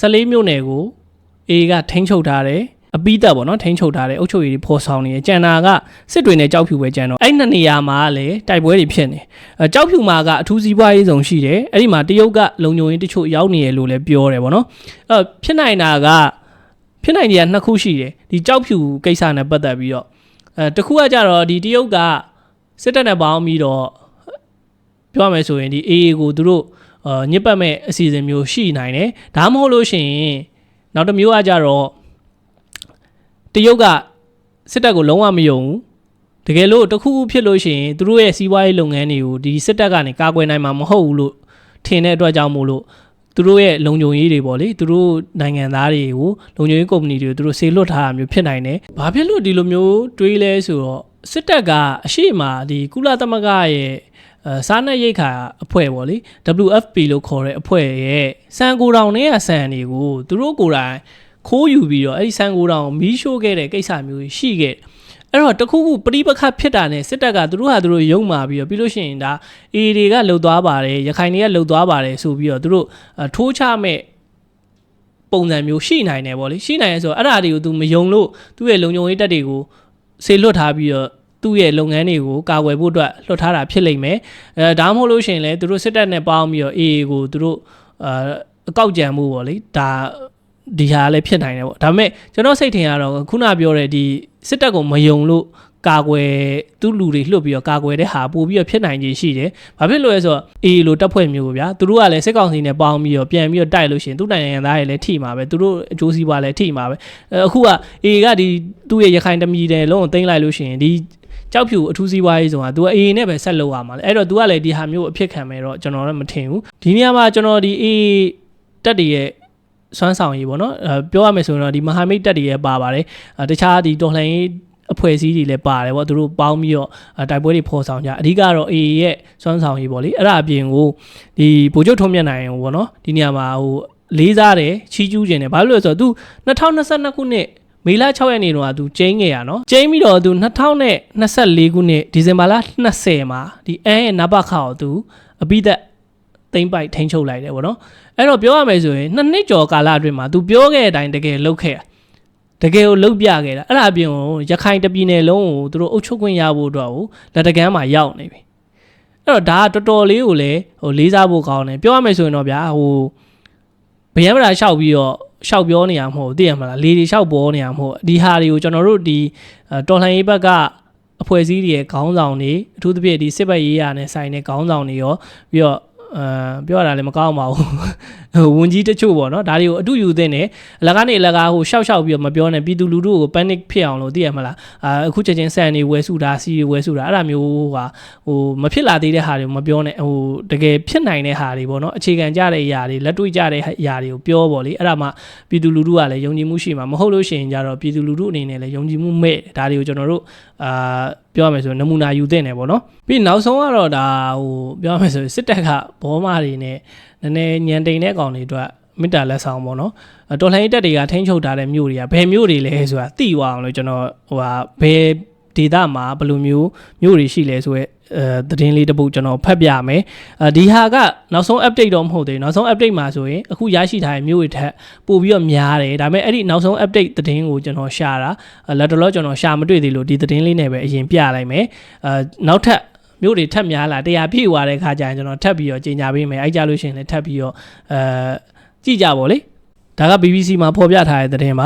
14မြို့နယ်ကိုအေကထိန်းချုပ်ထားတယ်အပိသက်ပေါ့နော်ထိန်းချုပ်ထားတယ်အုပ်ချုပ်ရေးဖော်ဆောင်နေတယ်ကျန်တာကစစ်တွေနဲ့ကြောက်ဖြူပဲကျန်တော့အဲ့နှစ်နေရာမှာလည်းတိုက်ပွဲတွေဖြစ်နေကြောက်ဖြူမှာကအထူးစီးပွားရေးဆောင်ရှိတယ်အဲ့ဒီမှာတရုတ်ကလုံခြုံရေးတချို့ရောက်နေရလို့လည်းပြောတယ်ပေါ့နော်ဖြစ်နိုင်တာကဖြစ်နိုင်တယ်နှစ်ခုရှိတယ်ဒီကြောက်ဖြူကိစ္စနဲ့ပတ်သက်ပြီးတော့တစ်ခုကကြတော့ဒီတရုတ်ကစစ်တပ်နဲ့ပေါင်းပြီးတော့ပြောရမယ်ဆိုရင်ဒီ AA ကိုသူတို့ညစ်ပတ်မဲ့အစီအစဉ်မျိုးရှိနိုင်တယ်ဒါမှမဟုတ်လို့ရှိရင်နောက်တစ်မျိုးကကြတော့တရုတ်ကစစ်တပ်ကိုလုံးဝမယုံဘူးတကယ်လို့တစ်ခုခုဖြစ်လို့ရှိရင်သူတို့ရဲ့စီးပွားရေးလုပ်ငန်းတွေကိုဒီစစ်တပ်ကနေကာကွယ်နိုင်မှာမဟုတ်ဘူးလို့ထင်တဲ့အတွက်ကြောင့်မို့လို့သူတို့ရဲ့လုံခြုံရေးတွေပေါ့လေသူတို့နိုင်ငံသားတွေကိုလုံခြုံရေးကုမ္ပဏီတွေကိုသူတို့ဆေးလွတ်ထားတာမျိုးဖြစ်နိုင်တယ်ဘာဖြစ်လို့ဒီလိုမျိုးတွေးလဲဆိုတော့စစ်တပ်ကအရှိမဒီကုလသမဂ္ဂရဲ့စားနပ်ရိက္ခာအဖွဲ့ပေါ့လေ WFP လို့ခေါ်တဲ့အဖွဲ့ရဲ့စံကိုတောင်နဲ့ဆန်တွေကိုသူတို့ကိုယ်တိုင်ခိုးယူပြီးတော့အဲ့ဒီစံကိုတောင်မီးရှို့ခဲ့တဲ့ကိစ္စမျိုးရှိခဲ့အဲ့တော့တခုခုပရိပခတ်ဖြစ်တာနဲ့စစ်တပ်ကသူတို့ဟာသူတို့ယုံမာပြီးတော့ပြီးလို့ရှိရင်ဒါအေတွေကလှုပ်သွားပါတယ်ရခိုင်တွေကလှုပ်သွားပါတယ်ဆိုပြီးတော့သူတို့ထိုးချမဲ့ပုံစံမျိုးရှိနိုင်တယ်ပေါ့လေရှိနိုင်ရဲဆိုတော့အဲ့ဒါတွေကိုသူမယုံလို့သူ့ရဲ့လုံခြုံရေးတပ်တွေကိုဆေလွတ်ထားပြီးတော့သူ့ရဲ့လုပ်ငန်းတွေကိုကာကွယ်ဖို့အတွက်လွှတ်ထားတာဖြစ်လိမ့်မယ်ဒါမှမဟုတ်လို့ရှိရင်လည်းသူတို့စစ်တပ်နဲ့ပေါင်းပြီးတော့ AA ကိုသူတို့အကောက်ကြံမှုပေါ့လေဒါဒီဟာလည်းဖြစ်နိုင်တယ်ပေါ့ဒါပေမဲ့ကျွန်တော်စိတ်ထင်ရတော့ခုနပြောတဲ့ဒီစစ်တပ်ကိုမယုံလို့ကာကွယ်သူ့လူတွေလှုပ်ပြီးတော့ကာကွယ်တဲ့ဟာပို့ပြီးတော့ဖြစ်နိုင်ခြေရှိတယ်။ဘာဖြစ်လို့လဲဆိုတော့ AA လိုတပ်ဖွဲ့မျိုးဗျာသူတို့ကလည်းစစ်ကောင်စီနဲ့ပေါင်းပြီးတော့ပြန်ပြီးတော့တိုက်လို့ရှိရင်သူ့နိုင်ငံသားတွေလည်းထိမှာပဲသူတို့အကျိုးစီးပွားလည်းထိမှာပဲအခုက AA ကဒီသူ့ရဲ့ရခိုင်တမီတယ်လုံးကိုသိမ်းလိုက်လို့ရှိရင်ဒီကြောက်ဖြူအထူးစီးပွားရေးဆိုတာ तू အေးနဲ့ပဲဆက်လုပ်ရမှာလေအဲ့တော့ तू ကလည်းဒီဟာမျိုးအဖြစ်ခံမယ်တော့ကျွန်တော်လည်းမထင်ဘူးဒီနေရာမှာကျွန်တော်ဒီအေးတက်တည်ရဲ့စွမ်းဆောင်ရေးပေါ့နော်ပြောရမယ်ဆိုရင်တော့ဒီမဟာမိတ်တက်တည်ရဲ့ပါပါတယ်တခြားဒီတော်လှန်ရေးအဖွဲ့အစည်းတွေလည်းပါတယ်ပေါ့သူတို့ပေါင်းပြီးတော့တိုက်ပွဲတွေဖော်ဆောင်ကြအဓိကတော့အေးရဲ့စွမ်းဆောင်ရေးပေါ့လေအဲ့ဒါအပြင်ကိုဒီဗိုလ်ချုပ်ထုံးမြတ်နိုင်ပေါ့နော်ဒီနေရာမှာဟိုလေးစားတယ်ချီးကျူးခြင်းတယ်ဘာလို့လဲဆိုတော့ तू 2022ခုနှစ်မေလ6ရက်နေ့တုန်းကသူကျင်းခဲ့ရနော်ကျင်းပြီးတော့သူ2024ခုနှစ်ဒီဇင်ဘာလ20မှာဒီအန်ရဲ့နဘခါကိုသူအပိသက်သိမ့်ပိုက်ထိန်းချုပ်လိုက်တယ်ဗောနော်အဲ့တော့ပြောရမယ်ဆိုရင်2နှစ်ကျော်ကာလအတွင်းမှာသူပြောခဲ့တဲ့အတိုင်းတကယ်လုပ်ခဲ့တကယ်ကိုလုပ်ပြခဲ့တာအဲ့ဒါအပြင်ကိုရခိုင်တပြည်နယ်လုံးကိုသူတို့အုပ်ချုပ်ခွင့်ရဖို့အတွက်ကိုလက်တကမ်းမှာရောက်နေပြီအဲ့တော့ဒါကတော်တော်လေးကိုလည်းဟိုလေးစားဖို့ကောင်းတယ်ပြောရမယ်ဆိုရင်တော့ဗျာဟိုဗယံပရာလျှောက်ပြီးတော့ရှောက်ပြောနေရမဟုတ်သိရမလားလေတွေရှောက်ပေါ်နေရမဟုတ်ဒီဟာတွေကိုကျွန်တော်တို့ဒီတော်လှန်ရေးဘက်ကအဖွဲ့အစည်းတွေရဲ့ခေါင်းဆောင်တွေအထူးသဖြင့်ဒီစစ်ဘက်ရေးရာနဲ့ဆိုင်တဲ့ခေါင်းဆောင်တွေရောပြီးတော့ပြောရတာလည်းမကောင်းပါဘူးဝန်ကြီးတချို့ပေါ့နော်ဒါတွေကိုအတူယူသင့်တယ်အလကားနေအလကားဟိုရှောက်ပြီးတော့မပြောနဲ့ပြည်သူလူထုကို panic ဖြစ်အောင်လို့သိရမလားအခုချက်ချင်းဆန်နေဝယ်စုတာစီဝယ်စုတာအဲ့ဒါမျိုးဟာဟိုမဖြစ်လာသေးတဲ့ဟာတွေမပြောနဲ့ဟိုတကယ်ဖြစ်နိုင်တဲ့ဟာတွေပေါ့နော်အခြေခံကြတဲ့အရာတွေလက်တွေ့ကြတဲ့အရာတွေကိုပြောပေါ့လေအဲ့ဒါမှပြည်သူလူထုကလည်းယုံကြည်မှုရှိမှာမဟုတ်လို့ရှိရင်ကြတော့ပြည်သူလူထုအနေနဲ့လည်းယုံကြည်မှုမဲ့ဒါတွေကိုကျွန်တော်တို့ပြောရမယ်ဆိုရင်နမူနာယူသင့်တယ်ပေါ့နော်ပြီးနောက်ဆုံးကတော့ဒါဟိုပြောရမယ်ဆိုရင်စစ်တပ်ကဘောမတွေနဲ့နည်းနည်းညံတိန်တဲ့ကောင်တွေအတွက်မေတ္တာလက်ဆောင်ပေါ့နော်တော်လှန်ရေးတပ်တွေကထိန်းချုပ်ထားတဲ့မြို့တွေကဘယ်မြို့တွေလဲဆိုတာသိသွားအောင်လို့ကျွန်တော်ဟိုဟာဘယ်ဒေသမှာဘယ်လိုမျိုးမြို့တွေရှိလဲဆိုရဲသတင်းလေးတစ်ပုဒ်ကျွန်တော်ဖတ်ပြမယ်ဒီဟာကနောက်ဆုံး update တော့မဟုတ်သေးဘူးနောက်ဆုံး update မှာဆိုရင်အခုရရှိထားတဲ့မြို့တွေထက်ပို့ပြီးတော့များတယ်ဒါပေမဲ့အဲ့ဒီနောက်ဆုံး update သတင်းကိုကျွန်တော်ရှာတာလက်တော်ကျွန်တော်ရှာမတွေ့သေးလို့ဒီသတင်းလေးနဲ့ပဲအရင်ပြလိုက်မယ်နောက်ထပ်မြို့တွေထပ်များလာ100ပြည့်သွားတဲ့ခါကျရင်ကျွန်တော်ထပ်ပြီးတော့ကြီးညာပေးမယ်အဲ့ကြလို့ရှိရင်လည်းထပ်ပြီးတော့ကြည့်ကြပါလေဒါက BBC မှာဖော်ပြထားတဲ့သတင်းပါ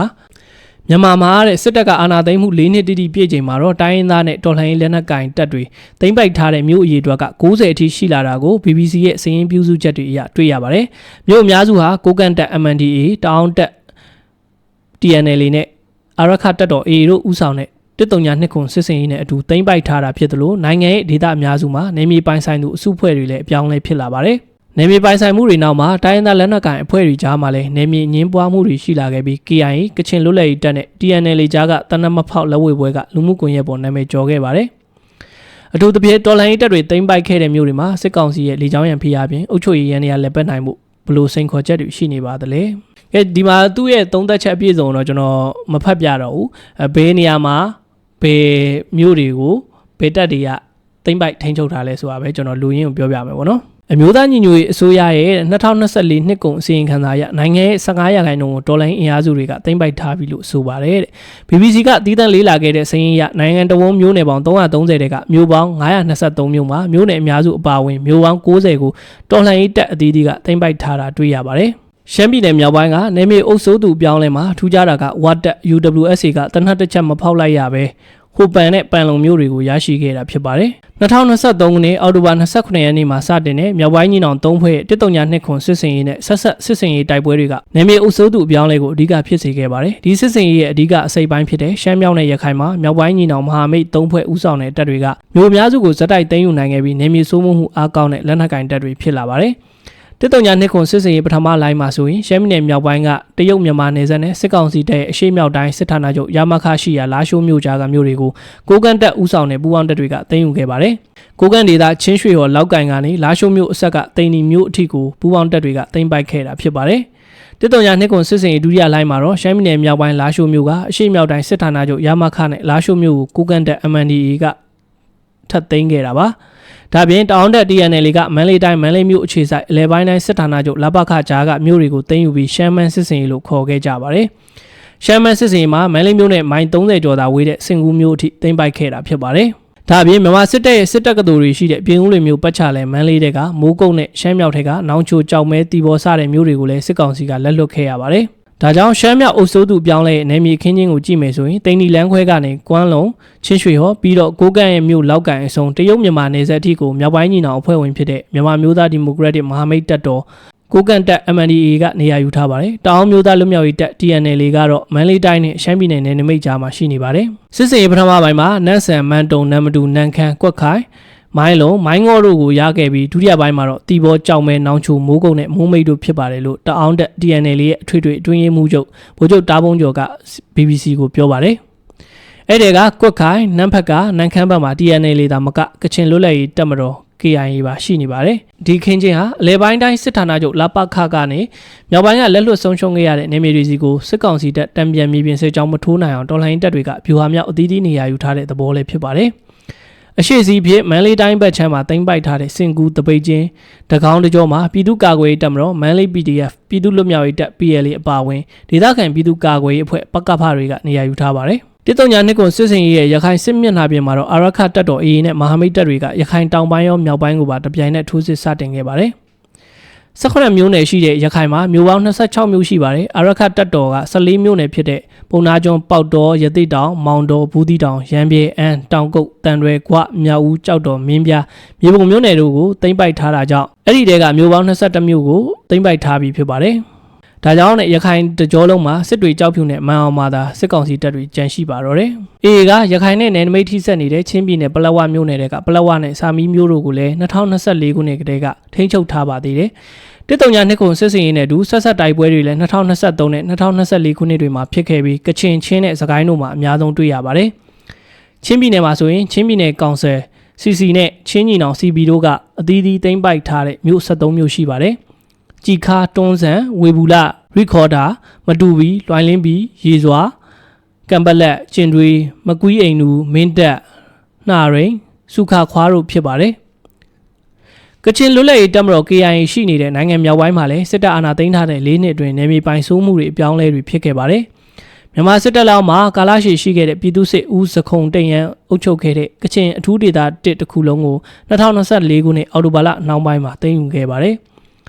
မြန်မာမှာတဲ့စစ်တပ်ကအာဏာသိမ်းမှု4နှစ်တိတိပြည့်ချိန်မှာတော့တိုင်းရင်းသားနဲ့တော်လှန်ရေးလက်နက်ကင်တပ်တွေသိမ်းပိုက်ထားတဲ့မြို့အရေအတွက်က90အထိရှိလာတာကို BBC ရဲ့စာရင်းပြုစုချက်တွေအရတွေ့ရပါတယ်မြို့အများစုဟာကိုကန်တပ် MNDAA တောင်တပ် TNLA နဲ့အာရခတပ်တော် AA တို့ဦးဆောင်တဲ့ တစ်တုံညာနှစ်ခွန်စစ်စင်ရေးနဲ့အတူသိမ်းပိုက်ထားတာဖြစ်သလိုနိုင်ငံရဲ့ဒေသအများစုမှာနေမြေပိုင်ဆိုင်သူအစုအဖွဲ့တွေလည်းအပြောင်းလဲဖြစ်လာပါတယ်။နေမြေပိုင်ဆိုင်မှုတွေနောက်မှာတိုင်းရင်းသားလက်နက်ကိုင်အဖွဲ့တွေကြားမှာလည်းနေမြေငင်းပွားမှုတွေရှိလာခဲ့ပြီး KIA ကချင်လွတ်လပ်ရေးတပ်နဲ့ TNLA ကြားကတနက်မဖောက်လက်ဝဲပွဲကလူမှုကွန်ရက်ပေါ်နာမည်ကျော်ခဲ့ပါတယ်။အထူးသဖြင့်တော်လှန်ရေးတပ်တွေသိမ်းပိုက်ခဲ့တဲ့မြို့တွေမှာစစ်ကောင်စီရဲ့လေကြောင်းရန်ဖိအားဖြင့်အုပ်ချုပ်ရေးရန်တွေကလက်ပတ်နိုင်မှုဘလို့စိန်ခေါ်ချက်တွေရှိနေပါသလဲ။ဒီမှာသူ့ရဲ့သုံးသက်ချက်အပြည့်စုံတော့ကျွန်တော်မဖတ်ပြတော့ဘူး။ဘေးနေရာမှာဘယ်မြို့တွေကိုဘယ်တပ်တွေကသိမ်းပိုက်ထိန်းချုပ်ထားလဲဆိုတာပဲကျွန်တော်လူရင်းကိုပြောပြမယ်ပေါ့နော်အမျိုးသားညီညွတ်ရေးအစိုးရရဲ့2024နှစ်ကုန်အစီရင်ခံစာအရနိုင်ငံရဲ့15ရာခိုင်နှုန်းကိုဒေါ်လာအင်အားစုတွေကသိမ်းပိုက်ထားပြီလို့ဆိုပါတယ်တဲ့ BBC ကတည်တံ့လေးလာခဲ့တဲ့စာရင်းအရနိုင်ငံတော်ဝန်မျိုးနယ်ပေါင်း330တဲ့ကမြို့ပေါင်း923မြို့မှာမြို့နယ်အများစုအပါအဝင်မြို့ပေါင်း90ကိုဒေါ်လာရေးတပ်အသီးသီးကသိမ်းပိုက်ထားတာတွေ့ရပါတယ်ရှမ်းပြည်နယ်မြောက်ပိုင်းကနေမြေအုပ်စိုးသူပြောင်းလဲမှာထူးခြားတာကဝတ်တက် UWSA ကတနက်တစ်ချက်မဖောက်လိုက်ရပဲဟိုပန်နဲ့ပန်လုံမျိုးတွေကိုရရှိခဲ့တာဖြစ်ပါတယ်2023ခုနှစ်အောက်တိုဘာ29ရက်နေ့မှာစတင်တဲ့မြောက်ပိုင်းညီနောင်3ဖွဲ့တစ်တုံညာနှစ်ခွန်စစ်စင်ရေးနဲ့ဆက်စစ်စင်ရေးတိုက်ပွဲတွေကနယ်မြေအုပ်စိုးသူအပြောင်းလဲကိုအဓိကဖြစ်စေခဲ့ပါတယ်ဒီစစ်စင်ရေးရဲ့အဓိကအစိပ်ပိုင်းဖြစ်တဲ့ရှမ်းမြောက်နဲ့ရခိုင်မှာမြောက်ပိုင်းညီနောင်မဟာမိတ်3ဖွဲ့ဦးဆောင်တဲ့တပ်တွေကမြို့အများစုကိုဇက်တိုက်သိမ်းယူနိုင်ခဲ့ပြီးနယ်မြေစိုးမိုးမှုအားကောင်းတဲ့လက်နက်ကင်တပ်တွေဖြစ်လာပါတယ်တစ်တုံညာနှစ်ခွန်စစ်စင်ရေးပထမလိုင်းမှာဆိုရင်ရှမ်းပြည်နယ်မြောက်ပိုင်းကတရုတ်မြန်မာနယ်စပ်နဲ့စစ်ကောင်စီတပ်ရဲ့အရှေ့မြောက်တိုင်းစစ်ဌာနချုပ်ရမခရှိရာလာရှိုးမြို့ကြားကမြို့တွေကိုကိုကန့်တပ်ဦးဆောင်တဲ့ပူးပေါင်းတပ်တွေကသိမ်းယူခဲ့ပါတယ်။ကိုကန့်ဒေသချင်းရွှေဟော်လောက်ကန်ကနေလာရှိုးမြို့အဆက်ကတိန်နီမြို့အထိကိုပူးပေါင်းတပ်တွေကသိမ်းပိုက်ခဲ့တာဖြစ်ပါတယ်။တစ်တုံညာနှစ်ခွန်စစ်စင်ရေးဒုတိယလိုင်းမှာတော့ရှမ်းပြည်နယ်မြောက်ပိုင်းလာရှိုးမြို့ကအရှေ့မြောက်တိုင်းစစ်ဌာနချုပ်ရမခနဲ့လာရှိုးမြို့ကိုကိုကန့်တပ် MNDAA ကထပ်သိမ်းခဲ့တာပါ။ဒါပြင်တောင်တက် TNL ကမန်လေးတိုင်းမန်လေးမြို့အခြေစိုက်အလဲပိုင်းတိုင်းစစ်ဌာနချုပ်လပခကြားကမြို့တွေကိုသိမ်းယူပြီးရှမ်းမန်းစစ်စင်ရေးလို့ခေါ်ခဲ့ကြပါတယ်။ရှမ်းမန်းစစ်စင်ရေးမှာမန်လေးမြို့နဲ့မိုင်30ကျော်သာဝေးတဲ့စင်ကူးမြို့အထိသိမ်းပိုက်ခဲ့တာဖြစ်ပါတယ်။ဒါပြင်မြန်မာစစ်တပ်ရဲ့စစ်တပ်ကတော်တွေရှိတဲ့ပြင်ဦးလွင်မြို့ပတ်ချလဲမန်လေးတွေကမိုးကုတ်နဲ့ရှမ်းမြောက်ထက်ကနောင်ချိုကြောက်မဲတီဘောစတဲ့မြို့တွေကိုလည်းစစ်ကောင်စီကလက်လွတ်ခဲ့ရပါတယ်။ဒါကြောင့်ရှမ်းမြောက်အုပ်စိုးသူပြောင်းလဲနယ်မြေခင်းချင်းကိုကြည့်မယ်ဆိုရင်တိန်နီလန်းခွဲကနေကွမ်းလုံချင်းရွှေဟောပြီးတော့ကိုကန့်ရဲ့မြို့လောက်ကန်အစုံတရုတ်မြန်မာနယ်စပ်အထိကိုမြောက်ပိုင်းညီနောင်အဖွဲ့ဝင်ဖြစ်တဲ့မြန်မာမျိုးသားဒီမိုကရက်တစ်မဟာမိတ်တပ်တော်ကိုကန့်တပ် MNDAA ကနေရာယူထားပါတယ်။တောင်မျိုးသားလွတ်မြောက်ရေးတပ် TNLA ကတော့မန်လေးတိုင်းနဲ့ရှမ်းပြည်နယ်နယ်နိမိတ်ကြားမှာရှိနေပါတယ်။စစ်စင်ရေးပထမပိုင်းမှာနန်းဆန်မန်တုံနမ်မတူနန်ခမ်းကွက်ခိုင်မိုင်းလုံးမိုင်းငေါတို့ကိုရခဲ့ပြီးဒုတိယပိုင်းမှာတော့တီဘောကြောက်မဲနောင်ချိုမိုးကုတ်နဲ့မိုးမိတ်တို့ဖြစ်ပါတယ်လို့တအောင်းတက် TNL ရဲ့အထွေထွေအတွင်းရေးမှူးချုပ်ဗိုလ်ချုပ်တားဘုံကျော်က BBC ကိုပြောပါတယ်။အဲ့ဒီကကွက်ခိုင်နန်းဖက်ကနန်းခမ်းဘက်မှာ TNL ဒါမကကချင်လွတ်လပ်ရေးတပ်မတော် KIA ပါရှိနေပါတယ်။ဒီခင်းချင်းဟာအလဲပိုင်းတိုင်းစစ်ဌာနချုပ်လပခကနေမြောက်ပိုင်းကလက်လွတ်ဆုံးရှုံးခဲ့ရတဲ့နေမြေတွေစီကိုစစ်ကောင်စီတပ်တံပြန်မြေပြင်စစ်ကြောင်းမထိုးနိုင်အောင်တော်လှန်ရေးတပ်တွေကဗျူဟာမြောက်အသီးသီးနေရာယူထားတဲ့သဘောလေးဖြစ်ပါတယ်။အရှိစီဖြစ်မန်လေးတိုင်းဘက်ချမ်းမှာတင်ပိုက်ထားတဲ့စင်ကူတပိတ်ချင်းတကောင်းတကြောမှာပြည်သူ့ကာကွယ်ရေးတပ်မတော်မန်လေး PDF ပြည်သူ့လွတ်မြောက်ရေးတပ် PLA အပါအဝင်ဒေသခံပြည်သူ့ကာကွယ်ရေးအဖွဲ့ပကဖတွေကနေရာယူထားပါတယ်။တစ်တုံညာနှစ်ကွန်စစ်စင်ရေးရဲ့ရခိုင်စစ်မျက်နှာပြင်မှာတော့အာရခတပ်တော် AA နဲ့မဟာမိတ်တပ်တွေကရခိုင်တောင်ပိုင်းရောမြောက်ပိုင်းကိုပါတပြိုင်နက်ထိုးစစ်စတင်ခဲ့ပါတယ်။18မြို့နယ်ရှိတဲ့ရခိုင်မှာမြို့ပေါင်း26မြို့ရှိပါတယ်။အာရခတပ်တော်က14မြို့နယ်ဖြစ်တဲ့ပုံနာကျွန်းပေါက်တော်ရသိတောင်မောင်တော်ဘူးတီတောင်ရန်ပြေအန်းတောင်ကုတ်တန်ရွယ်ကွမြောက်ဦးကြောက်တော်မင်းပြမြေပုံမြို့နယ်တို့ကိုသိမ်းပိုက်ထားတာကြောင့်အဲ့ဒီတဲကမြို့ပေါင်း22မြို့ကိုသိမ်းပိုက်ထားပြီးဖြစ်ပါတယ်။ဒါကြောင့်ရခိုင်တကြောလုံးမှာစစ်တွေကြောက်ဖြူနဲ့မန်အောင်မှာသာစစ်ကောင်စီတပ်တွေကြန့်ရှိပါတော့တယ်။ AA ကရခိုင်နဲ့နယ်နိမိတ်ထိစပ်နေတဲ့ချင်းပြည်နယ်ပလက်ဝမြို့နယ်တွေကပလက်ဝနဲ့စာမီးမြို့တို့ကိုလည်း2024ခုနှစ်ကတည်းကထိန်းချုပ်ထားပါသေးတယ်။တစ်တုံညာနှစ်ခုစစ်စင်ရေးနဲ့တူဆက်ဆက်တိုက်ပွဲတွေလည်း2023နဲ့2024ခုနှစ်တွေမှာဖြစ်ခဲ့ပြီးကချင်ချင်းနဲ့စကိုင်းတို့မှာအများဆုံးတွေ့ရပါတယ်။ချင်းပြည်နယ်မှာဆိုရင်ချင်းပြည်နယ်ကောင်ဆယ် CC နဲ့ချင်းညီနောင် CB တို့ကအသီးသီးသိမ်းပိုက်ထားတဲ့မြို့73မြို့ရှိပါတယ်။ကြည်ခါတွန်းဆန်ဝေဘူးလရီခေါ်ဒါမတူဘီလွိုင်းလင်းဘီရေစွာကံပလက်ကျင်တွေမကွီးအိမ်နူမင်းတက်နှာရိန်စုခခွားတို့ဖြစ်ပါတယ်ကချင်လွတ်လပ်ရေးတပ်မတော် KIA ရှိနေတဲ့နိုင်ငံမြောက်ပိုင်းမှာလည်းစစ်တပ်အာဏာသိမ်းထားတဲ့၄နှစ်အတွင်းနယ်မြေပိုင်ဆိုးမှုတွေအပြောင်းလဲတွေဖြစ်ခဲ့ပါတယ်။မြန်မာစစ်တပ်လောက်မှာကာလရှည်ရှိခဲ့တဲ့ပြည်သူ့စစ်ဦးစခုံတိန်ရန်အုပ်ချုပ်ခဲ့တဲ့ကချင်အထူးဒေသ1တစ်ခုလုံးကို2024ခုနှစ်အောက်တိုဘာလနောက်ပိုင်းမှာသိမ်းယူခဲ့ပါတယ်။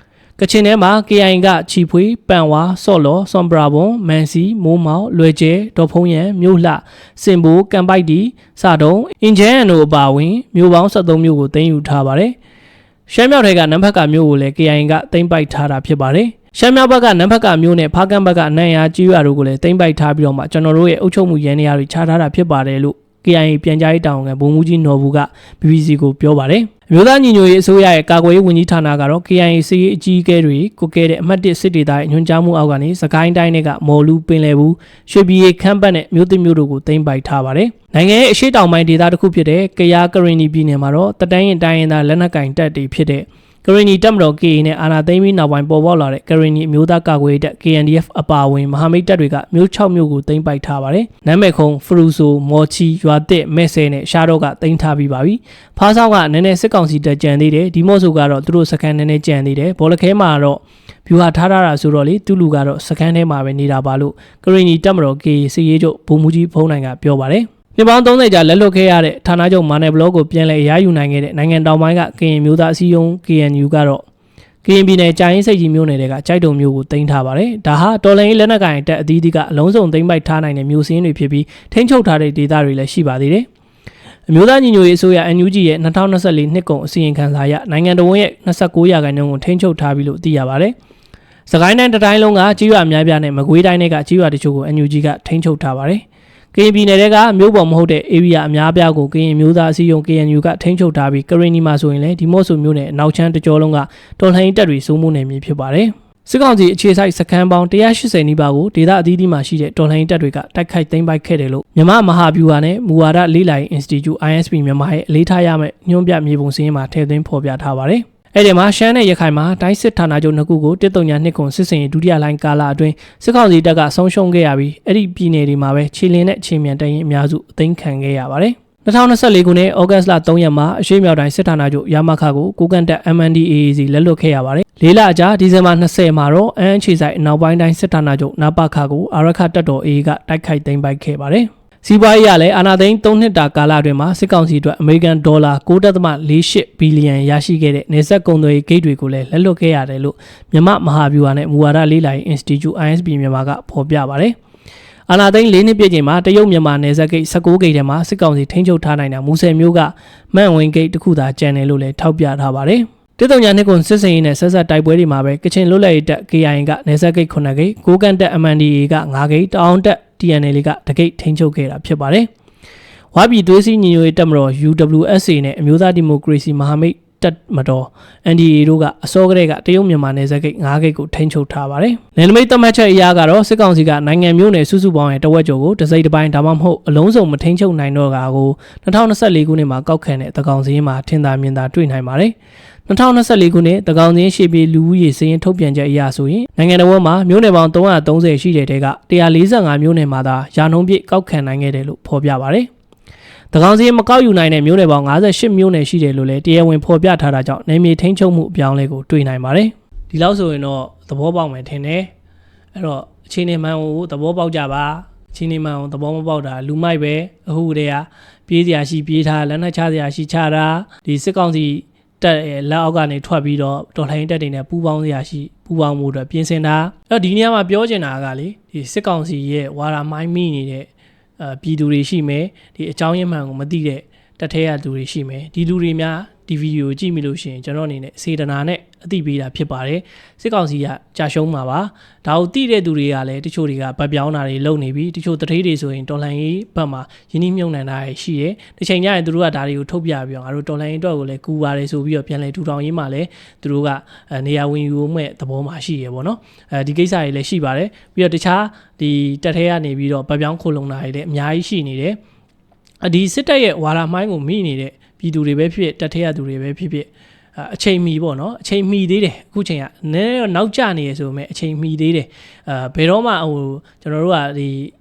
ကချင်ထဲမှာ KIA ကချီဖွေးပန်ဝါဆော့လော်ဆွမ်ဘရာဘွန်မန်စီမိုးမောင်လွယ်ကျဲဒေါ်ဖုံးရန်မြို့လှစင်ဘိုးကံပိုက်တီစတုံအင်ဂျန်တို့အပါအဝင်မြို့ပေါင်း73မြို့ကိုသိမ်းယူထားပါတယ်။ရှမ်းမြောက်ထဲကနံပါတ်ကမြို့ကိုလည်း KIA ကသိမ်းပိုက်ထားတာဖြစ်ပါတယ် ရှမ်းမြောက်ဘက်ကနံပါတ်ကမျိုးနဲ့ဖားကန့်ဘက်ကအနံ့ရာကြီးရွာတို့ကိုလည်းတိမ့်ပိုက်ထားပြီးတော့မှကျွန်တော်တို့ရဲ့အုပ်ချုပ်မှုရန်နေရာတွေခြားထားတာဖြစ်ပါတယ်လို့ KIA ပြန်ကြားရေးတာဝန်ခံဗိုလ်မှူးကြီးနော်ဘူးက BBC ကိုပြောပါတယ်အမျိုးသားညီညွတ်ရေးအစိုးရရဲ့ကာကွယ်ရေးဝန်ကြီးဌာနကတော့ KIA စီးအကြီးအကဲတွေကိုကဲတဲ့အမှတ်1စစ်ဒေသရဲ့ညွှန်ကြားမှုအောက်ကနေစကိုင်းတိုင်းတွေကမော်လူပင်လယ်ဘူးရွှေပြည်ခမ်းပတ်နဲ့မြို့သစ်မြို့တို့ကိုတိမ့်ပိုက်ထားပါတယ်နိုင်ငံရဲ့အရှေ့တောင်ပိုင်းဒေသတစ်ခုဖြစ်တဲ့ကယားကရင်နီပြည်နယ်မှာတော့တတိုင်းရင်တိုင်းရင်းသားလက်နက်ကင်တပ်တွေဖြစ်တဲ့ကရင်နီတပ်မတော် KA နဲ့အာဏာသိမ်းပြီးနောက်ပိုင်းပေါ်ပေါက်လာတဲ့ကရင်နီအမျိုးသားကာကွယ်ရေးတပ် KNDF အပါအဝင်မဟာမိတ်တပ်တွေကမြို့6မြို့ကိုသိမ်းပိုက်ထားပါတယ်။နမ်းမဲခုံဖရူဆိုမော်ချီရွာသစ်မဲဆဲနဲ့ရှားတော့ကသိမ်းထားပြီးပါပြီ။ဖားဆောင်ကနည်းနည်းစစ်ကောင်စီတပ်ကြံသေးတယ်။ဒီမော့ဆိုကတော့သူတို့စကန်နည်းနည်းကြံသေးတယ်။ဘောလခဲမှာတော့ဗျူဟာထားတာဆိုတော့လေတူလူကတော့စကန်ထဲမှာပဲနေတာပါလို့ကရင်နီတပ်မတော် KA စီရေးချုပ်ဗိုလ်မှူးကြီးဖုံးနိုင်ကပြောပါတယ်။နှစ်ပေါင်း30ကြာလက်လွတ်ခဲ့ရတဲ့ဌာနချုပ်မာနယ်ဘလော့ကိုပြန်လည်အရယူနိုင်ခဲ့တဲ့နိုင်ငံတောင်ပိုင်းကကရင်မျိုးသားအစည်းအရုံး KNU ကတော့ကရင်ပြည်နယ်ကြာရင်စိတ်ကြီးမြို့နယ်တွေကကြိုက်တုံမြို့ကိုတင်ထားပါတယ်။ဒါဟာတော်လိုင်းလက်နက်ကိုင်တပ်အသီးသီးကအလုံးစုံသိမ်းပိုက်ထားနိုင်တဲ့မြို့စင်းတွေဖြစ်ပြီးထိန်းချုပ်ထားတဲ့ဒေသတွေလည်းရှိပါသေးတယ်။အမျိုးသားညီညွတ်ရေးအစိုးရ NUG ရဲ့2024နှစ်ကုန်အစီရင်ခံစာအရနိုင်ငံတော်ဝန်ရဲ့29%ကိုထိန်းချုပ်ထားပြီလို့သိရပါတယ်။စကိုင်းတိုင်းတိုင်းလုံးကကြေးရွာအများပြားနဲ့မကွေးတိုင်းတွေကကြေးရွာတချို့ကို NUG ကထိန်းချုပ်ထားပါတယ်။ကရင်ပြည်နယ်တွေကမြို့ပေါ်မဟုတ်တဲ့ area အများပြားကိုကရင်မျိုးသားအစည်းအရုံး KNU ကထိန်းချုပ်ထားပြီးကရင်နီမှာဆိုရင်လည်းဒီမော့ဆိုမြို့နယ်အနောက်ချမ်းတကြောလုံးကတော်လှန်ရေးတပ်တွေစိုးမိုးနေပြီဖြစ်ပါတယ်။စစ်ကောင်စီအခြေစိုက်စခန်းပေါင်း180နီးပါးကိုဒေသအသီးသီးမှာရှိတဲ့တော်လှန်ရေးတပ်တွေကတိုက်ခိုက်သိမ်းပိုက်ခဲ့တယ်လို့မြန်မာမဟာဗျူဟာနဲ့မူဝါဒလေ့လာရေး Institute ISP မြန်မာရဲ့အလေးထားရမယ့်ညွှန်ပြမြေပုံစင်းမှာထည့်သွင်းဖော်ပြထားပါတယ်။အဲ့ဒီမှာရှမ်းနဲ့ရခိုင်မှာတိုင်းစစ်ဌာနချုပ်နှစ်ခုကို139နှစ်ခုစစ်စင်ရေးဒုတိယလိုင်းကာလအတွင်းစစ်ကောင်စီတပ်ကဆုံးရှုံးခဲ့ရပြီးအဲ့ဒီပြည်နယ်တွေမှာပဲခြေလင်းနဲ့ခြေမြန်တရင်အများစုအသိမ်းခံခဲ့ရပါတယ်။2024ခုနှစ်ဩဂတ်စ်လ3ရက်မှာအရှေ့မြောက်တိုင်းစစ်ဌာနချုပ်ရမခကိုကိုကန်တက် MNDAA လက်လွတ်ခဲ့ရပါတယ်။၄လအကြာဒီဇင်ဘာ20မှာတော့အန်ချီဆိုင်အနောက်ပိုင်းတိုင်းစစ်ဌာနချုပ်နပခကိုအာရခတပ်တော် AA ကတိုက်ခိုက်သိမ်းပိုက်ခဲ့ပါတယ်။စီးပွားရေးရလည်းအာဏာသိမ်း3နှစ်တာကာလအတွင်းမှာစစ်ကောင်စီအတွက်အမေရိကန်ဒေါ်လာ 9.48 ဘီလီယံရရှိခဲ့တဲ့နေဆက်ကုန်သွယ်ရေးဂိတ်တွေကိုလည်းလက်လွတ်ခဲ့ရတယ်လို့မြန်မာမဟာဗျူဟာနဲ့မူဝါဒလေ့လာရေး Institute ISP မြန်မာကဖော်ပြပါတယ်။အာဏာသိမ်း4နှစ်ပြည့်ချိန်မှာတရုတ်မြန်မာနယ်စပ်ဂိတ်19ဂိတ်ထဲမှာစစ်ကောင်စီထိန်းချုပ်ထားနိုင်တာမူဆယ်မျိုးကမန့်ဝင်ဂိတ်တစ်ခုသာကျန်တယ်လို့လည်းထောက်ပြထားပါတယ်။139နှစ်ကုန်စစ်စင်ရေးနဲ့ဆက်ဆက်တိုက်ပွဲတွေမှာပဲကချင်လွတ်လပ်ရေးတပ် KIA ကနယ်စပ်ဂိတ်9ဂိတ်ကိုကန်တက် MNDAA က9ဂိတ်တအောင်တက်TNL ကတကိတ်ထိန်းချုပ်ခဲ့တာဖြစ်ပါတယ်။ဝါပြည်သွေးစည်းညီညွတ်ရေးတပ်မတော် UWSA နဲ့အမျိုးသားဒီမိုကရေစီမဟာမိတ်တပ်မတော် NDA တို့ကအစောကတည်းကတရုတ်မြန်မာနယ်စပ်ဂိတ်9ဂိတ်ကိုထိန်းချုပ်ထားပါတယ်။နယ်နိမိတ်သတ်မှတ်ချက်အရကတော့စစ်ကောင်စီကနိုင်ငံမျိုးနယ်စုစုပေါင်းရဲ့တဝက်ကျော်ကိုတစိမ့်တစ်ပိုင်းဒါမှမဟုတ်အလုံးစုံမထိန်းချုပ်နိုင်တော့တာကို2024ခုနှစ်မှာကောက်ခံတဲ့သကောင်စင်းမှာထင်သာမြင်သာတွေ့နိုင်ပါတယ်။2024ခုနှစ်တကောင်စင်းရှေ့ပြေလူဦးရေစင်းထုတ်ပြန်ချက်အရဆိုရင်နိုင်ငံတော်မှာမြို့နယ်ပေါင်း330ရှိတဲ့တဲက145မြို့နယ်မှာသာရာနှုန်းပြည့်ကောက်ခံနိုင်ခဲ့တယ်လို့ဖော်ပြပါတယ်။တကောင်စင်းမကောက်ယူနိုင်တဲ့မြို့နယ်ပေါင်း58မြို့နယ်ရှိတယ်လို့လည်းတရားဝင်ဖော်ပြထားတာကြောင့်နယ်မြေထိန်းချုပ်မှုအပြောင်းအလဲကိုတွေ့နိုင်ပါတယ်။ဒီလောက်ဆိုရင်တော့သဘောပေါက်မယ်ထင်တယ်။အဲ့တော့အခြေအနေမှန်ကိုသဘောပေါက်ကြပါ။အခြေအနေမှန်ကိုသဘောမပေါက်တာလူမိုက်ပဲအခုတည်းကပြေးစရာရှိပြေးထားလက်နက်ချစရာရှိချတာဒီစစ်ကောင်စီတက်လက်အောက်ကနေထွက်ပြီးတော့တော်လှန်ရေးတပ်တွေနဲ့ပူးပေါင်းစရာရှိပူးပေါင်းမှုအတွက်ပြင်ဆင်တာအဲ့တော့ဒီနေရာမှာပြောချင်တာကလေဒီစစ်ကောင်စီရဲ့ဝါဒမိုင်းမိနေတဲ့ပြည်သူတွေရှိမယ်ဒီအကြောင်းရင်းမှန်ကိုမသိတဲ့တက်ထဲရသူတွေရှိမယ်ဒီလူတွေများဒီဗီဒီယိုကြည့်မိလို့ရှိရင်ကျွန်တော်အနေနဲ့စေတနာနဲ့အသိပေးတာဖြစ်ပါတယ်စစ်ကောင်စီကကြာရှုံးမှာပါဒါကိုသိတဲ့သူတွေကလည်းတချို့တွေကဗတ်ပြောင်းတာတွေလုပ်နေပြီတချို့တထေးတွေဆိုရင်တော်လှန်ရေးဘက်မှာယင်းနှိမ့်မြုံနှံတာရှိရဲတစ်ချိန်ကျရင်သူတို့ကဒါတွေကိုထုတ်ပြပြီးတော့ငါတို့တော်လှန်ရေးအတွက်ကိုလည်းကူပါတယ်ဆိုပြီးတော့ပြန်လဲထူထောင်ရေးမှာလည်းသူတို့ကနေရာဝင်ယူမဲ့သဘောမှာရှိရဲပေါ့နော်ဒီကိစ္စတွေလည်းရှိပါတယ်ပြီးတော့တခြားဒီတက်ထဲကနေပြီးတော့ဗတ်ပြောင်းခိုလုံတာတွေလည်းအများကြီးရှိနေတယ်ဒီစစ်တပ်ရဲ့ဝါဒမိုင်းကိုမိနေတဲ့ပြည်သူတွေပဲဖြစ်တက်ထဲရသူတွေပဲဖြစ်အချိန်မီပေါ့နော်အချိန်မီသေးတယ်အခုချိန်ကနည်းတော့နောက်ကျနေရဆိုပေမဲ့အချိန်မီသေးတယ်ဘယ်တော့မှဟိုကျွန်တော်တို့ကဒီ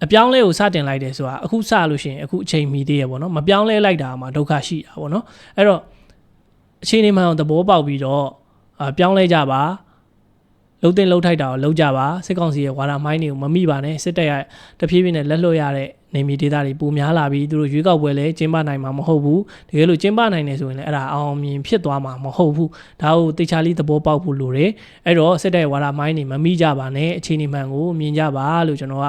အပြောင်းလဲကိုစတင်လိုက်တယ်ဆိုတာအခုစလို့ရှိရင်အခုအချိန်မီသေးရပေါ့နော်မပြောင်းလဲလိုက်တာမှဒုက္ခရှိတာပေါ့နော်အဲ့တော့အချိန်နေမှအောင်သဘောပေါက်ပြီးတော့ပြောင်းလဲကြပါလှုပ်တင်လှုပ်ထိုက်တာကိုလှုပ်ကြပါစစ်ကောင်စီရဲ့ဝါဒမိုင်းတွေကိုမမိပါနဲ့စစ်တပ်ရတဖြည်းဖြည်းနဲ့လက်လွတ်ရတဲ့နေမီဒေတာတွေပုံများလာပြီးသူတို့ရွေးကောက်ပွဲလဲကျင်းပနိုင်မှာမဟုတ်ဘူးတကယ်လို့ကျင်းပနိုင်နေဆိုရင်လည်းအဲ့ဒါအောင်မြင်ဖြစ်သွားမှာမဟုတ်ဘူးဒါကိုတေချာလေးသဘောပေါက်ဖို့လိုတယ်အဲ့တော့စစ်တပ်ရဲ့ဝါဒမိုင်းတွေမမိကြပါနဲ့အခြေအနေမှန်ကိုမြင်ကြပါလို့ကျွန်တော်က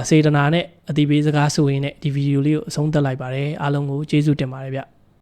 စေတနာနဲ့အတိပေးစကားဆိုရင်းနဲ့ဒီဗီဒီယိုလေးကိုအဆုံးသတ်လိုက်ပါတယ်အားလုံးကိုကျေးဇူးတင်ပါတယ်ဗျ